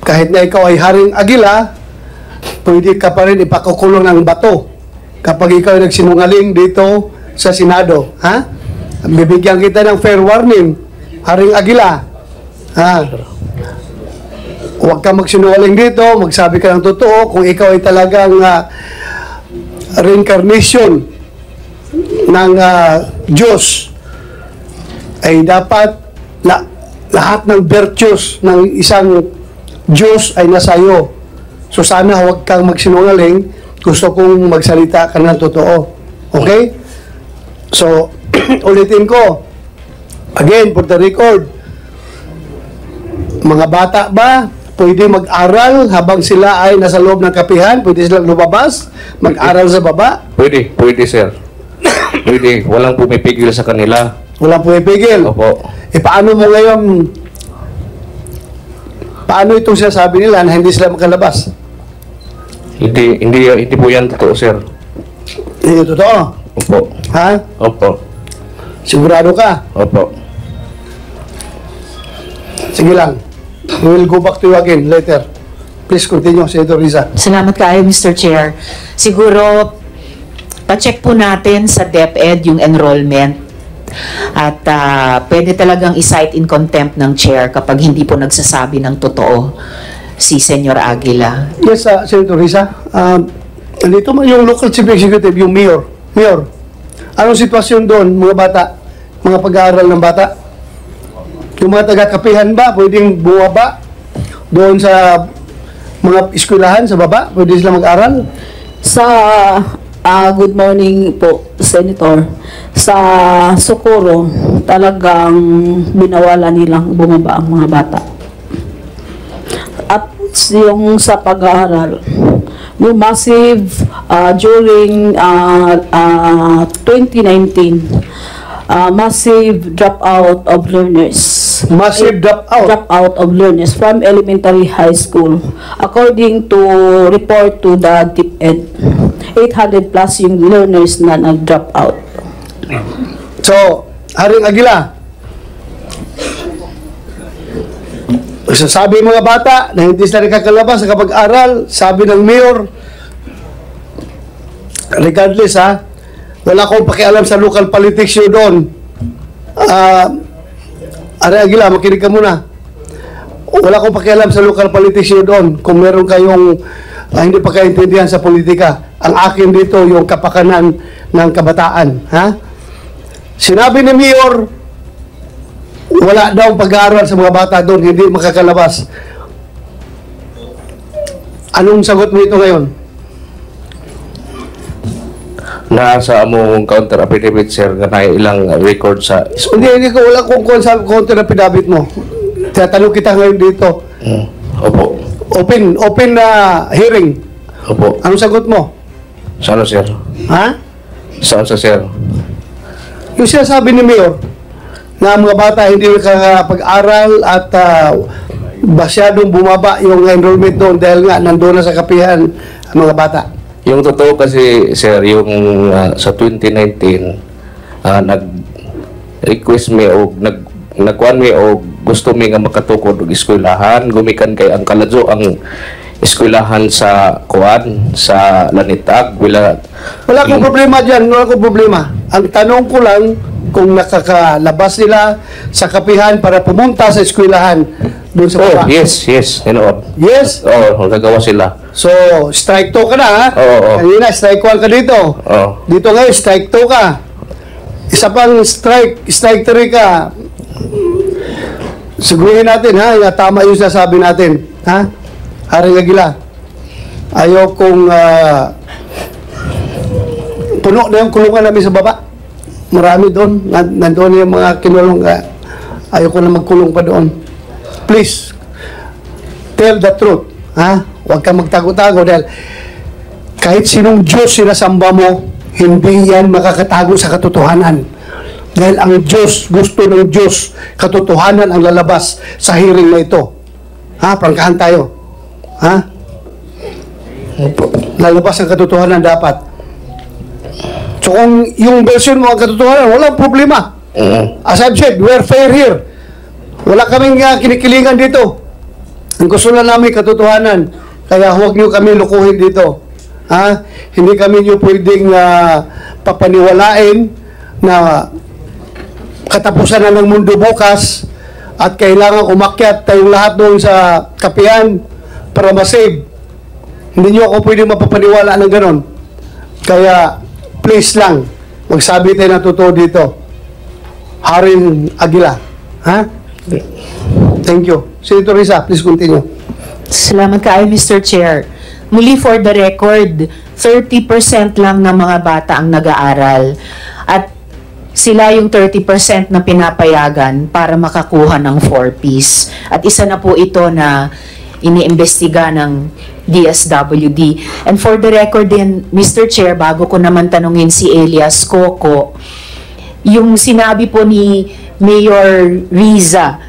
Kahit na ikaw ay Haring Aguila, pwede ka pa rin ipakukulong ng bato kapag ikaw ay nagsinungaling dito sa Senado. Ha? Bibigyan kita ng fair warning, Haring Aguila. Ha? Huwag ka magsinungaling dito, magsabi ka ng totoo kung ikaw ay talagang reincarnation ng Diyos, ay dapat lahat ng virtues ng isang Diyos ay nasa iyo. So sana huwag kang magsinungaling. Gusto kong magsalita ka ng totoo. Okay? So, ulitin ko. Again, for the record, mga bata ba pwede mag-aral habang sila ay nasa loob ng kapihan? Pwede silang lumabas? Mag-aral sa baba? Pwede, sir. Pwede, walang pumipigil sa kanila. Walang pumipigil. Opo. Paano mo ngayon, paano itong sinasabi nila na hindi sila makalabas? Hindi po yan totoo, sir. Hindi totoo. Opo. Ha? Opo. Sigurado ka? Opo. Sige lang. We will go back to you again later. Please continue, Senator Risa. Salamat kayo, Mr. Chair. Siguro, pa-check po natin sa DepEd yung enrollment. At pwede talagang i-cite in contempt ng chair kapag hindi po nagsasabi ng totoo si Senyor Aguila. Yes, Senator Risa. Dito man yung local chief executive, yung mayor. Mayor, anong sitwasyon doon, mga bata, mga pag-aaral ng bata? Yung mga taga-kapihan ba, pwedeng bumaba doon sa mga eskwelahan sa baba? Pwede sila mag-aral? Good morning po, Senator. Sa Socorro, talagang binawala nilang bumaba ang mga bata. At yung sa pag-aaral, yung massive during 2019, massive dropout of learners. Massive dropout? Dropout of learners from elementary high school. According to report to the DepEd, 800 plus yung learners na nag-drop out. So, Haring Aguila, sabi mga bata na hindi sila nakakalabas sa kapag-aral, sabi ng mayor, regardless wala akong pakialam sa local politics yun doon. Haring Aguila, makinig ka muna. Wala akong pakialam sa local politics yun doon. Kung meron kayong hindi pa kaintindihan sa politika, ang akin dito yung kapakanan ng kabataan. Sinabi ni Mayor, wala daw pag-aaral sa mga bata doon, hindi makakalabas. Anong sagot mo ito ngayon? Nasa among counter affidavit, sir, na ilang record sa Hindi ko, wala kung counter affidavit mo. Tatanong kita ngayon dito. Opo. Open na hearing. Opo. Anong sagot mo? Saan, sir? Saan sa sir? Yung sinasabi ni Mayor na mga bata hindi nakakapag-aral at masyadong bumaba yung enrollment doon dahil nga nandun na sa kapihan ang mga bata. Yung totoo kasi, sir, yung sa 2019, nag-request me o nagkuhan me o gusto mi nga makatukod og eskwelahan, gumikan kay ang kaladyo ang eskwelahan sa kuan sa Lanitag. Wala akong problema dyan, wala akong problema. Ang tanong ko lang kung nakakalabas nila sa kapihan para pumunta sa eskwelahan doon sa baba. Yes, inood. Yes? Nagagawa sila. So, strike 2 ka na, ha? Oo. Kanina, strike 1 ka dito. Oo. Dito ngayon, strike 2 ka. Isa pang strike 3 ka. Sigurin natin, ha? Tama yung sasabi natin. Ha? Haring Aguila, ayaw kong puno na yung kulungan namin sa baba. Marami doon. Nandoon yung mga kinulong. Ayaw ko na magkulong pa doon. Please, tell the truth. Ha? Huwag kang magtago-tago dahil kahit sinong Diyos sinasamba mo, hindi yan makakatago sa katotohanan. Dahil ang Diyos, gusto ng Diyos, katotohanan ang lalabas sa hearing na ito. Ha? Prangkahan tayo. Ha? Lalabas ang katotohanan dapat. So kung yung version mo ang katotohanan, walang problema. As I've said, we're fair here. Wala kaming kinikilingan dito. Ang gusto na namin katotohanan. Kaya huwag niyo kami lukuhin dito. Ha? Hindi kami niyo pwedeng papaniwalain na katapusan na ng mundo bukas at kailangan umakyat tayong lahat doon sa kapihan para masave. Hindi niyo ako pwedeng mapapaniwala ng ganon. Kaya, please lang, magsabi tayo ng totoo dito. Haring Aguila. Ha? Thank you. Senator Risa, please continue. Salamat kayo, Mr. Chair. Muli for the record, 30% lang ng mga bata ang nag-aaral. At sila yung 30% na pinapayagan para makakuha ng 4Ps. At isa na po ito na iniimbestiga ng DSWD. And for the record din, Mr. Chair, bago ko naman tanungin si Elias Coco, yung sinabi po ni Mayor Riza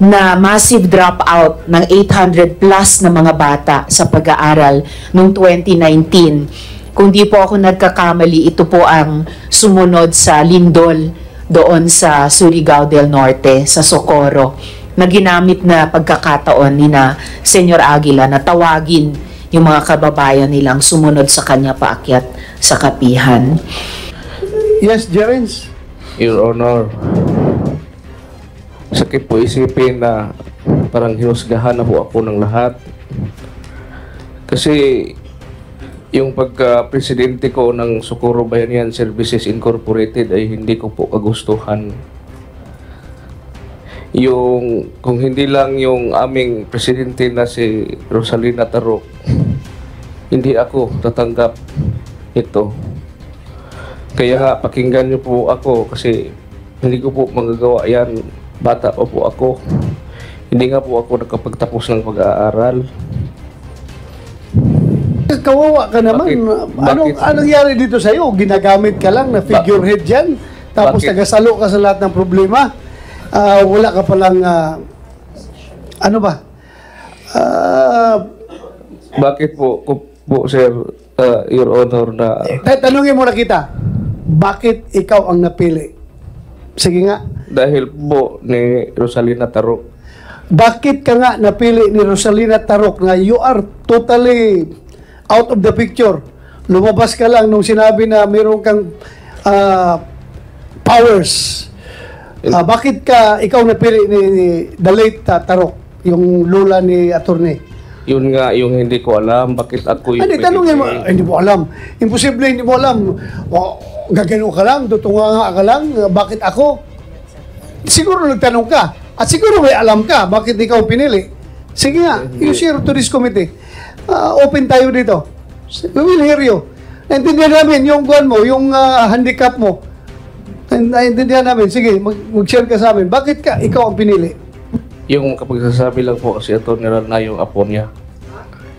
na massive dropout ng 800 plus na mga bata sa pag-aaral noong 2019. Kung di po ako nagkakamali, ito po ang sumunod sa Lindol doon sa Surigao del Norte, sa Socorro. na ginamit na pagkakataon ni na Senyor Aguila na tawagin yung mga kababayan nilang sumunod sa kanya paakyat sa kapihan. Yes, Jerens. Your Honor, sakit po isipin na parang hinusgahan na po ako ng lahat. Kasi yung pagka-presidente ko ng Socorro Bayanihan Services Incorporated ay hindi ko po kagustuhan. Yung, kung hindi lang yung aming presidente na si Rosalina Tarok, hindi ako tatanggap ito. Kaya nga, pakinggan niyo po ako kasi hindi ko po magagawa yan. Bata pa po ako. Hindi nga po ako nakapagtapos ng pag-aaral. Kawawa ka naman. Bakit? Anong nangyari dito sa'yo? Ginagamit ka lang na figurehead dyan? Tapos Bakit? nagasalo ka sa lahat ng problema? Wala ka palang, ano ba? Bakit po sir, Your Honor, na Tanungin mo na kita, bakit ikaw ang napili? Sige nga. dahil po ni Rosalina Tarok. Bakit ka nga napili ni Rosalina Tarok na you are totally out of the picture? Lumabas ka lang nung sinabi na mayroon kang powers. Bakit ka ikaw napili ni the late Tarok, yung lula ni attorney? Yun nga yung hindi ko alam bakit ako yung Hindi, tanongin mo, hindi mo alam. Imposible, hindi mo alam. O, gagano ka lang, tutunga ka lang, bakit ako? Siguro nagtanong ka. At siguro may alam ka, bakit ikaw pinili? Sige nga, you share to this committee. Open tayo dito. We will hear you. Naintindihan namin yung guan mo, yung handicap mo. Naintindihan namin. Sige, mag-share ka sa amin. Bakit ka ikaw ang pinili? Yung kapagsasabi lang po kasi ito nila na yung apo niya.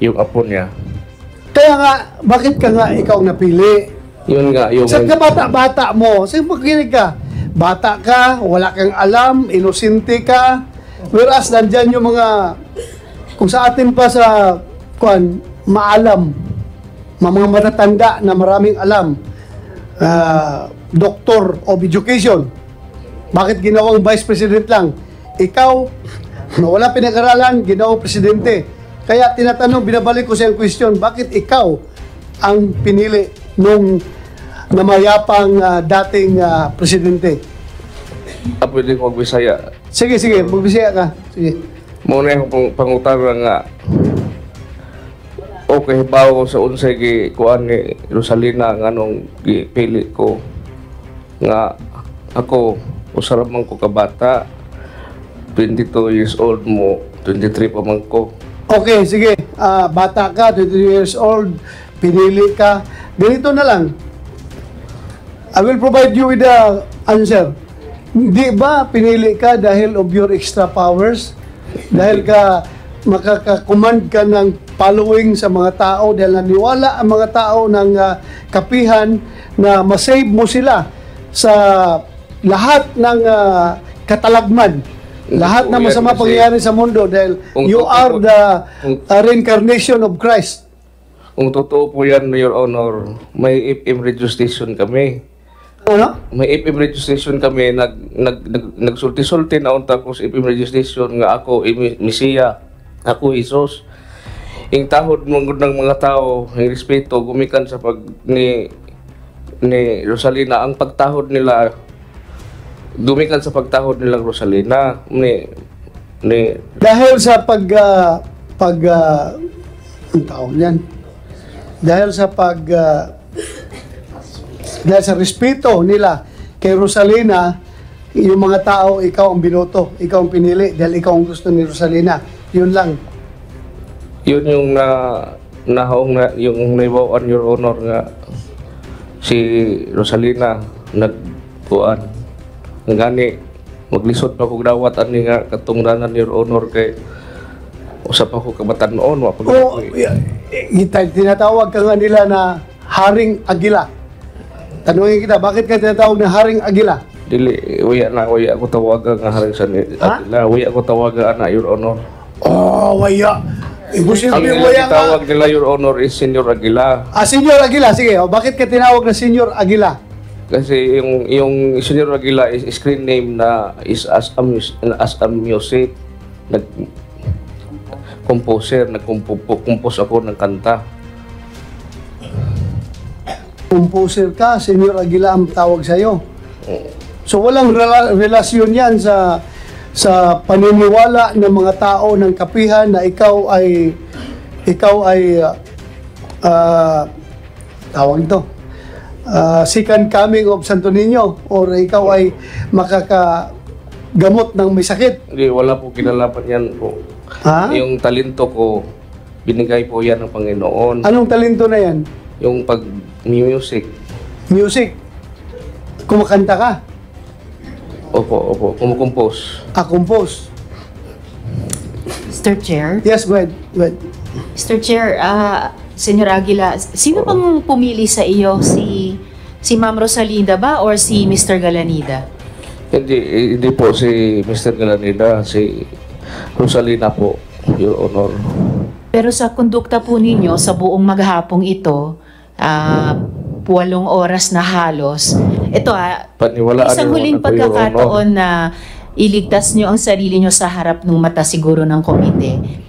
Yung apo niya. Kaya nga, bakit ka nga ikaw napili? Yun nga, yung... Saan ka bata-bata mo? Sige, makinig ka. Bata ka, wala kang alam, inosente ka. Whereas, nandyan yung mga, kung sa atin pa sa, maalam, mga matatanda na maraming alam, doctor of education. Bakit ginawang vice president lang? Ikaw, na wala pinag-aralan, ginawang presidente. Kaya tinatanong, binabalik ko sa yung question, bakit ikaw ang pinili nung namayapang dating presidente? Pwede ko magbisaya. Sige, magbisaya ka. Sige. Muna yung pangutang nga. Okay, bago sa unsay kuan ni Rosalina nga nung pili ko nga ako usarap man ko kabata, 22 years old mo, 23 pa man ko. Okay, sige. Bata ka, 22 years old, pinili ka. Ganito na lang. I will provide you with the answer. Di ba pinili ka dahil of your extra powers? Dahil ka makaka-command ka ng following sa mga tao dahil naniwala ang mga tao ng kapihan na masave mo sila sa lahat ng katalagman. Lahat ng masama pangyayari sa mundo dahil you are the reincarnation of Christ. Kung totoo po yan, Your Honor, may FM radio station kami. Ano? May FM radio station kami, nagsulti-sulti na unta ko sa FM radio station nga ako, Mesiya, ako, Isos. Yung tahod ng mga tao, yung respeto, gumikan sa ni Rosalina, ang pagtahod nila, gumikan sa pagtahod nilang Rosalina dahil sa ang tawag yan, dahil sa respeto nila kay Rosalina, yung mga tao, ikaw ang binoto, ikaw ang pinili dahil ikaw ang gusto ni Rosalina. Yun lang. Yun yung yung naibawaan, Your Honor, nga si Rosalina nagkuan gani maglisod pa ko dawat ani nga katungdanan, Your Honor, kay usap ako kabatan-on wa pag tinatawag ka nga nila na Haring Agila. Tanungin kita, bakit ka tinatawag na Haring Agila? Dili, waya ako tawagan nga Haring sa Agila, waya ako tawagan na, Your Honor. Oh, waya. Imposible Ang waya nga. tawag nila, Your Honor, is Senyor Aguila. Senyor Aguila, sige. Bakit ka tinawag na Senyor Aguila? Kasi yung Senior Aguila is screen name na is as a music. Composer, nag-compose ako ng kanta. Composer ka, Senyor Aguila ang tawag sa'yo. So walang relasyon yan sa paniniwala ng mga tao ng kapihan na ikaw ay tawag ito, second coming of Santo Niño, or ikaw ay makakagamot ng may sakit. Hindi, wala po kinalaman yan po. Ha? Yung talento ko, binigay po yan ng Panginoon. Anong talento na yan? Yung pag-music. Music. Kumakanta ka? Opo. Kumukompose. Compose. Mr. Chair? Yes, go ahead. Mr. Chair, Senyor Aguila, sino bang pumili sa iyo? Si Ma'am Rosalinda ba or si Mr. Galanida? Hindi po si Mr. Galanida, si Rosalina po, Your Honor. Pero sa kondukta po ninyo, sa buong maghapong ito, 8 oras na halos, ito Paniwalaan isang niyo huling ako, Your pagkakataon na iligtas nyo ang sarili nyo sa harap ng mata siguro ng komite.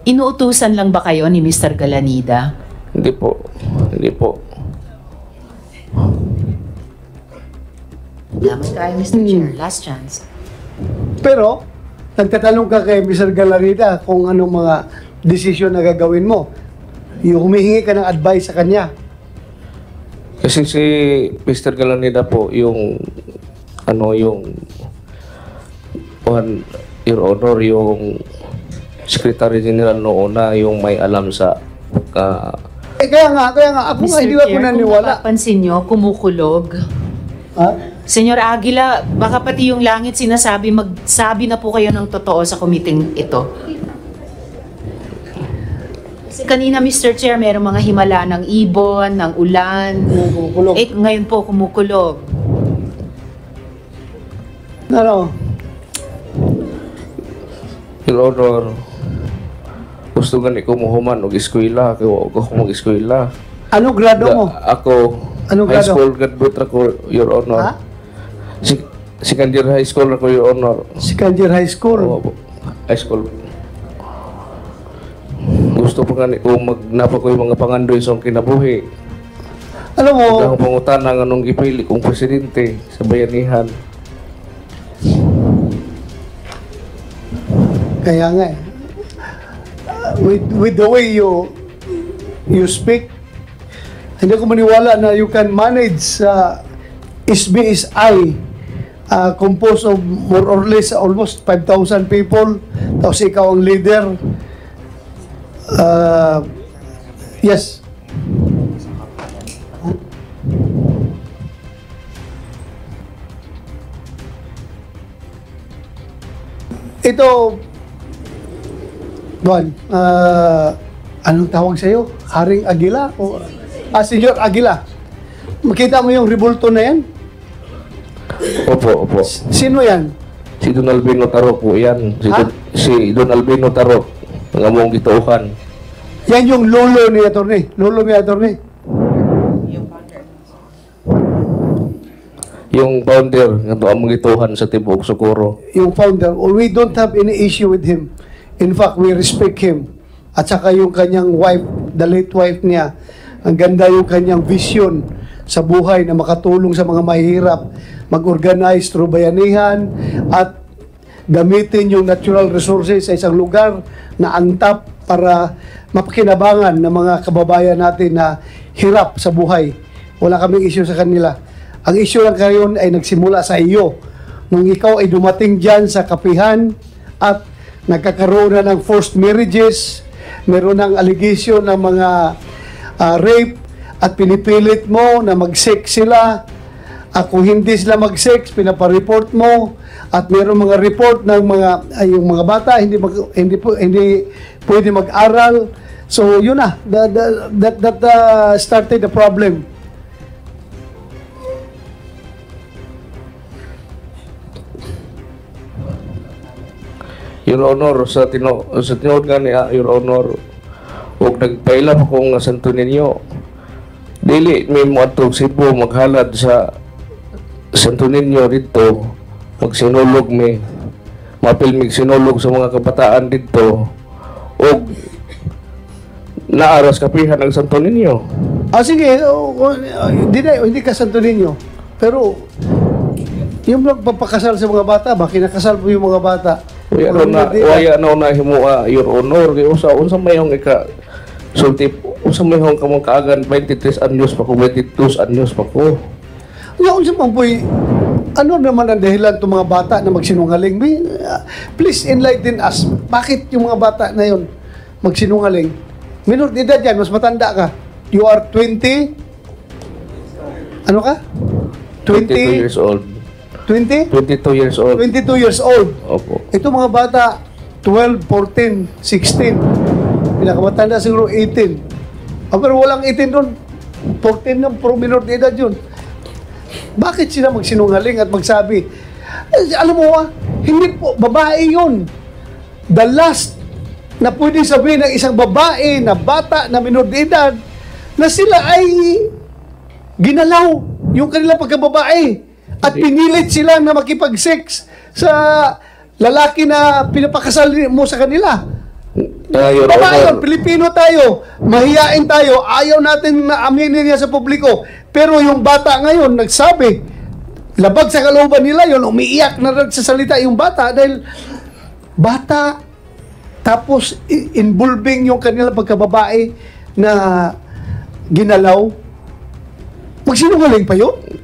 Inuutusan lang ba kayo ni Mr. Galanida? Hindi po. Salamat kayo, Mr. Chair. Last chance. Pero, nagtatanong ka kay Mr. Galanida kung anong mga desisyon na gagawin mo. Yung humihingi ka ng advice sa kanya. Kasi si Mr. Galanida po, yung Your Honor, yung Secretary General noon na yung may alam sa kaya nga, ako nga, hindi ako naniwala. Kung mapapansin nyo, kumukulog. Ha? Senyor Aguila, baka pati yung langit sinasabi, magsabi na po kayo ng totoo sa committee ito. Kasi kanina, Mr. Chair, mayroong mga himala ng ibon, ng ulan. Kumukulog. Ngayon po, kumukulog. Ano? Your Honor, gusto gani ko muhuman og eskwela, kaya wag ako mag-eskwela. Anong grado mo? Ako, Anong high grado? school graduate ako, Your Honor. Ha? Second year high school ako, Your Honor. Second year high school. Oo, high school. Gusto pa gani ko magnapa ko yung mga pangandoy sa akong kinabuhi. Alam mo, Huwag akong pangutana ng anong gipili kong presidente sa bayanihan. kaya nga with the way you speak, hindi ko maniwala na you can manage SBSI composed of more or less almost 5,000 people, tapos ikaw ang leader. Yes. Ito, Juan, anong tawag sa'yo? Haring Aguila? O, Senyor Aguila. Makita mo yung rebulto na yan? Opo. Sino yan? Si Don Albino Taro po yan. Si Don Albino Taro. Ang among gituuhan. Yan yung lolo ni attorney. Lolo ni attorney. Yung founder ng among gituuhan sa Tibuok Socorro. Yung founder. We don't have any issue with him. In fact, we respect him. At saka yung kanyang wife, the late wife niya, ang ganda yung kanyang vision sa buhay na makatulong sa mga mahihirap, mag-organize through bayanihan, at gamitin yung natural resources sa isang lugar na antap para mapakinabangan ng mga kababayan natin na hirap sa buhay. Wala kaming issue sa kanila. Ang issue lang kayo ay nagsimula sa iyo. Nung ikaw ay dumating dyan sa kapihan at nagkakaroon na ng forced marriages, meron ng allegation ng mga rape, at pinipilit mo na mag-sex sila. Kung hindi sila mag-sex, pinapareport mo, at meron mga report ng yung mga bata hindi pwede mag-aral. So yun na, that started the problem. Your Honor, sa tinuod nga niya, Your Honor, huwag nagpailam akong Santo Niño. Dili, may mo atong Cebu maghalad sa Santo Niño dito, magsinulog mi, mapilmig sinulog sa mga kabataan dito, o naaras kapihan ng Santo Niño. Sige, hindi ka Santo Niño. Pero, yung magpapakasal sa mga bata, ba kinakasal mo yung mga bata? Waya na himua, Your Honor, kaya unsa may yung sulti, unsa may yung kamong kaagan, 23 anyos pa ko, 22 anyos pa ko. Yung unsa man po'y, ano naman ang dahilan itong mga bata na magsinungaling? Please enlighten us. Bakit yung mga bata na yun magsinungaling? Minor de edad yan, mas matanda ka. You are 20? Ano ka? 22 years old. 20? 22 years old. 22 years old. Opo. Ito mga bata, 12, 14, 16. Pinakamatanda siguro 18. Pero walang 18 doon. 14 ng pro minor de edad yun. Bakit sila magsinungaling at magsabi? Alam mo hindi po, babae yun. The last na pwede sabihin ng isang babae na bata na minor de edad na sila ay ginalaw yung kanilang pagkababae. At pinilit sila na makipag-sex sa lalaki na pinapakasal mo sa kanila. Babae, Pilipino tayo, mahiyain tayo, ayaw natin na aminin niya sa publiko. Pero yung bata ngayon, nagsabi, labag sa kalooban nila yun, umiiyak na nagsasalita yung bata dahil bata, tapos involving yung kanilang pagkababae na ginalaw. Magsinungaling pa yun?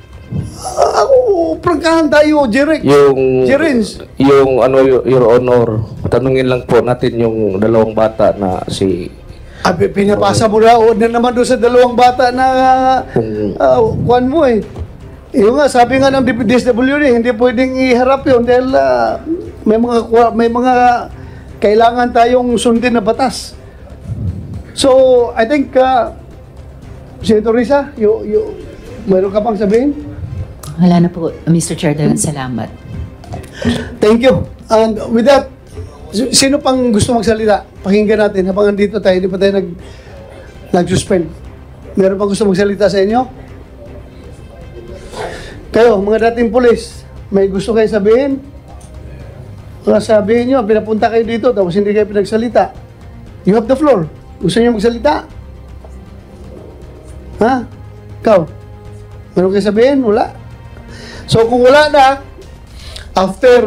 Ako, prangkahan tayo, Jerens. Yung ano, Your Honor, tanungin lang po natin yung dalawang bata na si... Pinapasa mo na naman doon sa dalawang bata na kuwan mo eh. Yung nga, sabi nga ng DSWD, hindi pwedeng iharap yun dahil may mga kailangan tayong sundin na batas. So, I think, Senator Risa, mayroon ka pang sabihin? Wala na po, Mr. Chair, dalang salamat. Thank you. And with that, sino pang gusto magsalita? Pakinggan natin. Habang andito tayo, hindi pa tayo nag-suspend. Meron pang gusto magsalita sa inyo? Kayo, mga dating pulis, may gusto kayo sabihin? Sabihin nyo, pinapunta kayo dito, tapos hindi kayo pinagsalita. You have the floor. Gusto nyo magsalita? Ha? Ikaw? Meron kayo sabihin? Wala. So kung wala na, after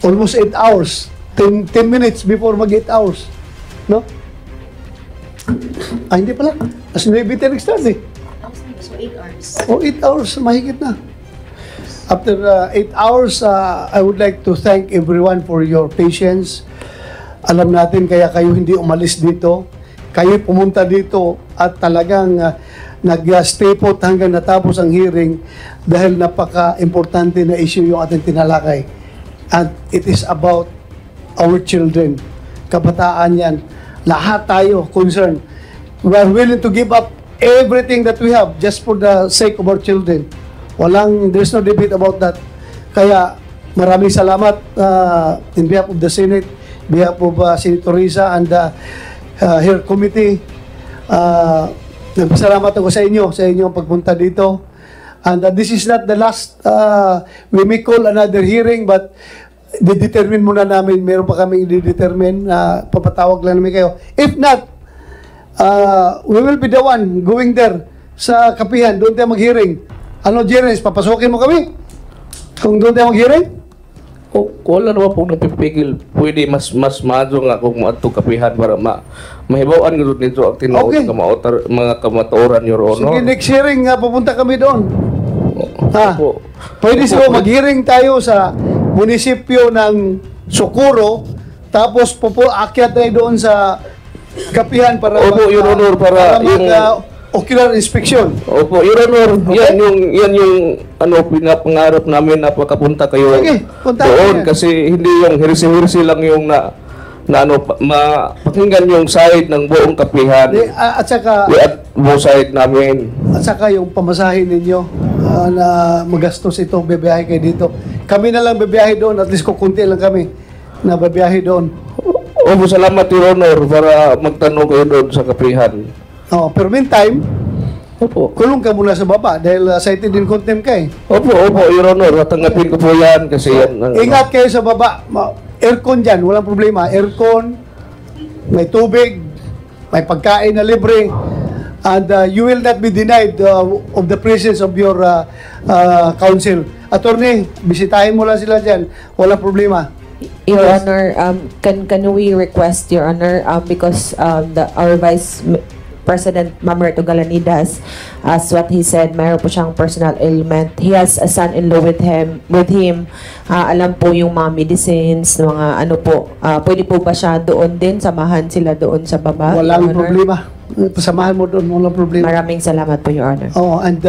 almost 8 hours, 10 minutes before mag 8 hours, no? Hindi pala. As 9:10 nag-start eh. So 8 hours. 8 hours, mahigit na. After 8 hours, I would like to thank everyone for your patience. Alam natin kaya kayo hindi umalis dito. Kayo pumunta dito at talagang nag-stay put hanggang natapos ang hearing dahil napaka-importante na issue yung ating tinalakay. And it is about our children. Kabataan yan. Lahat tayo concerned. We are willing to give up everything that we have just for the sake of our children. There's no debate about that. Kaya maraming salamat in behalf of the Senate, behalf of Senator Risa and her committee. Nagpasalamat ako sa inyong pagpunta dito. And this is not the last, we may call another hearing, but didetermine muna namin, meron pa kami i-determine, papatawag lang namin kayo. If not, we will be the one going there sa kapihan, doon tayo mag-hearing. Ano, Jerens, papasukin mo kami? Kung doon tayo mag-hearing? Wala naman po napipigil. Pwede mas maadyo nga kung maadto kapihan para mahibawaan nga nito ang tinuod ng mga kamatuoran, Your Honor. Sige, next hearing nga pupunta kami doon. Pwede siguro mag-hearing tayo sa munisipyo ng Socorro, tapos akyat tayo doon sa kapihan para Your Honor, para yung ocular inspection. Opo, Your Honor, yan yung pinapangarap namin na pagkapunta kayo doon kasi hindi yung hirsi-hirsi lang yung mapakinggan yung side ng buong kapihan. At saka buong side namin. At saka yung pamasahin ninyo na magastos ito, bebiyahe kayo dito. Kami na lang bebiyahe doon, at least kukunti lang kami na bebiyahe doon. Opo, salamat, Your Honor, para magtanong kayo doon sa kapihan. Pero meantime, Opo. Kulong ka muna sa baba dahil cited in contempt ka eh. Opo, Your Honor. Tatanggapin ko po yan kasi yan. Ingat kayo sa baba. Aircon dyan, walang problema. Aircon, may tubig, may pagkain na libre. And you will not be denied of the presence of your counsel. Attorney, bisitahin mo lang sila dyan. Walang problema. Your Honor, can we request, Your Honor, because our Vice President Mamerto Galanidas, as what he said, mayroon po siyang personal ailment. He has a son-in-law with him. Alam po yung mga medicines, mga ano po. Pwede po ba siya doon din? Samahan sila doon sa baba? Walang problema. Pasamahan mo doon, walang problema. Maraming salamat po, Your Honor. Oh, and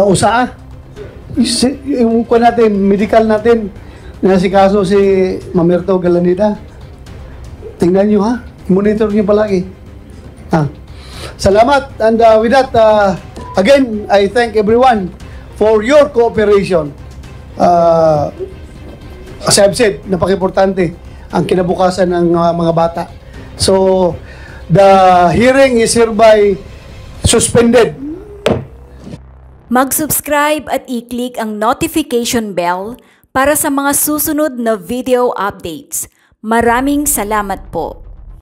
usaa, yung ko natin, medical natin, nasikaso si Mamerto Galanida. Tingnan nyo ha, monitor nyo palagi. Salamat, and with that, again, I thank everyone for your cooperation. As I've said, napaka-importante ang kinabukasan ng mga bata. So, the hearing is hereby suspended. Mag-subscribe at i-click ang notification bell para sa mga susunod na video updates. Maraming salamat po.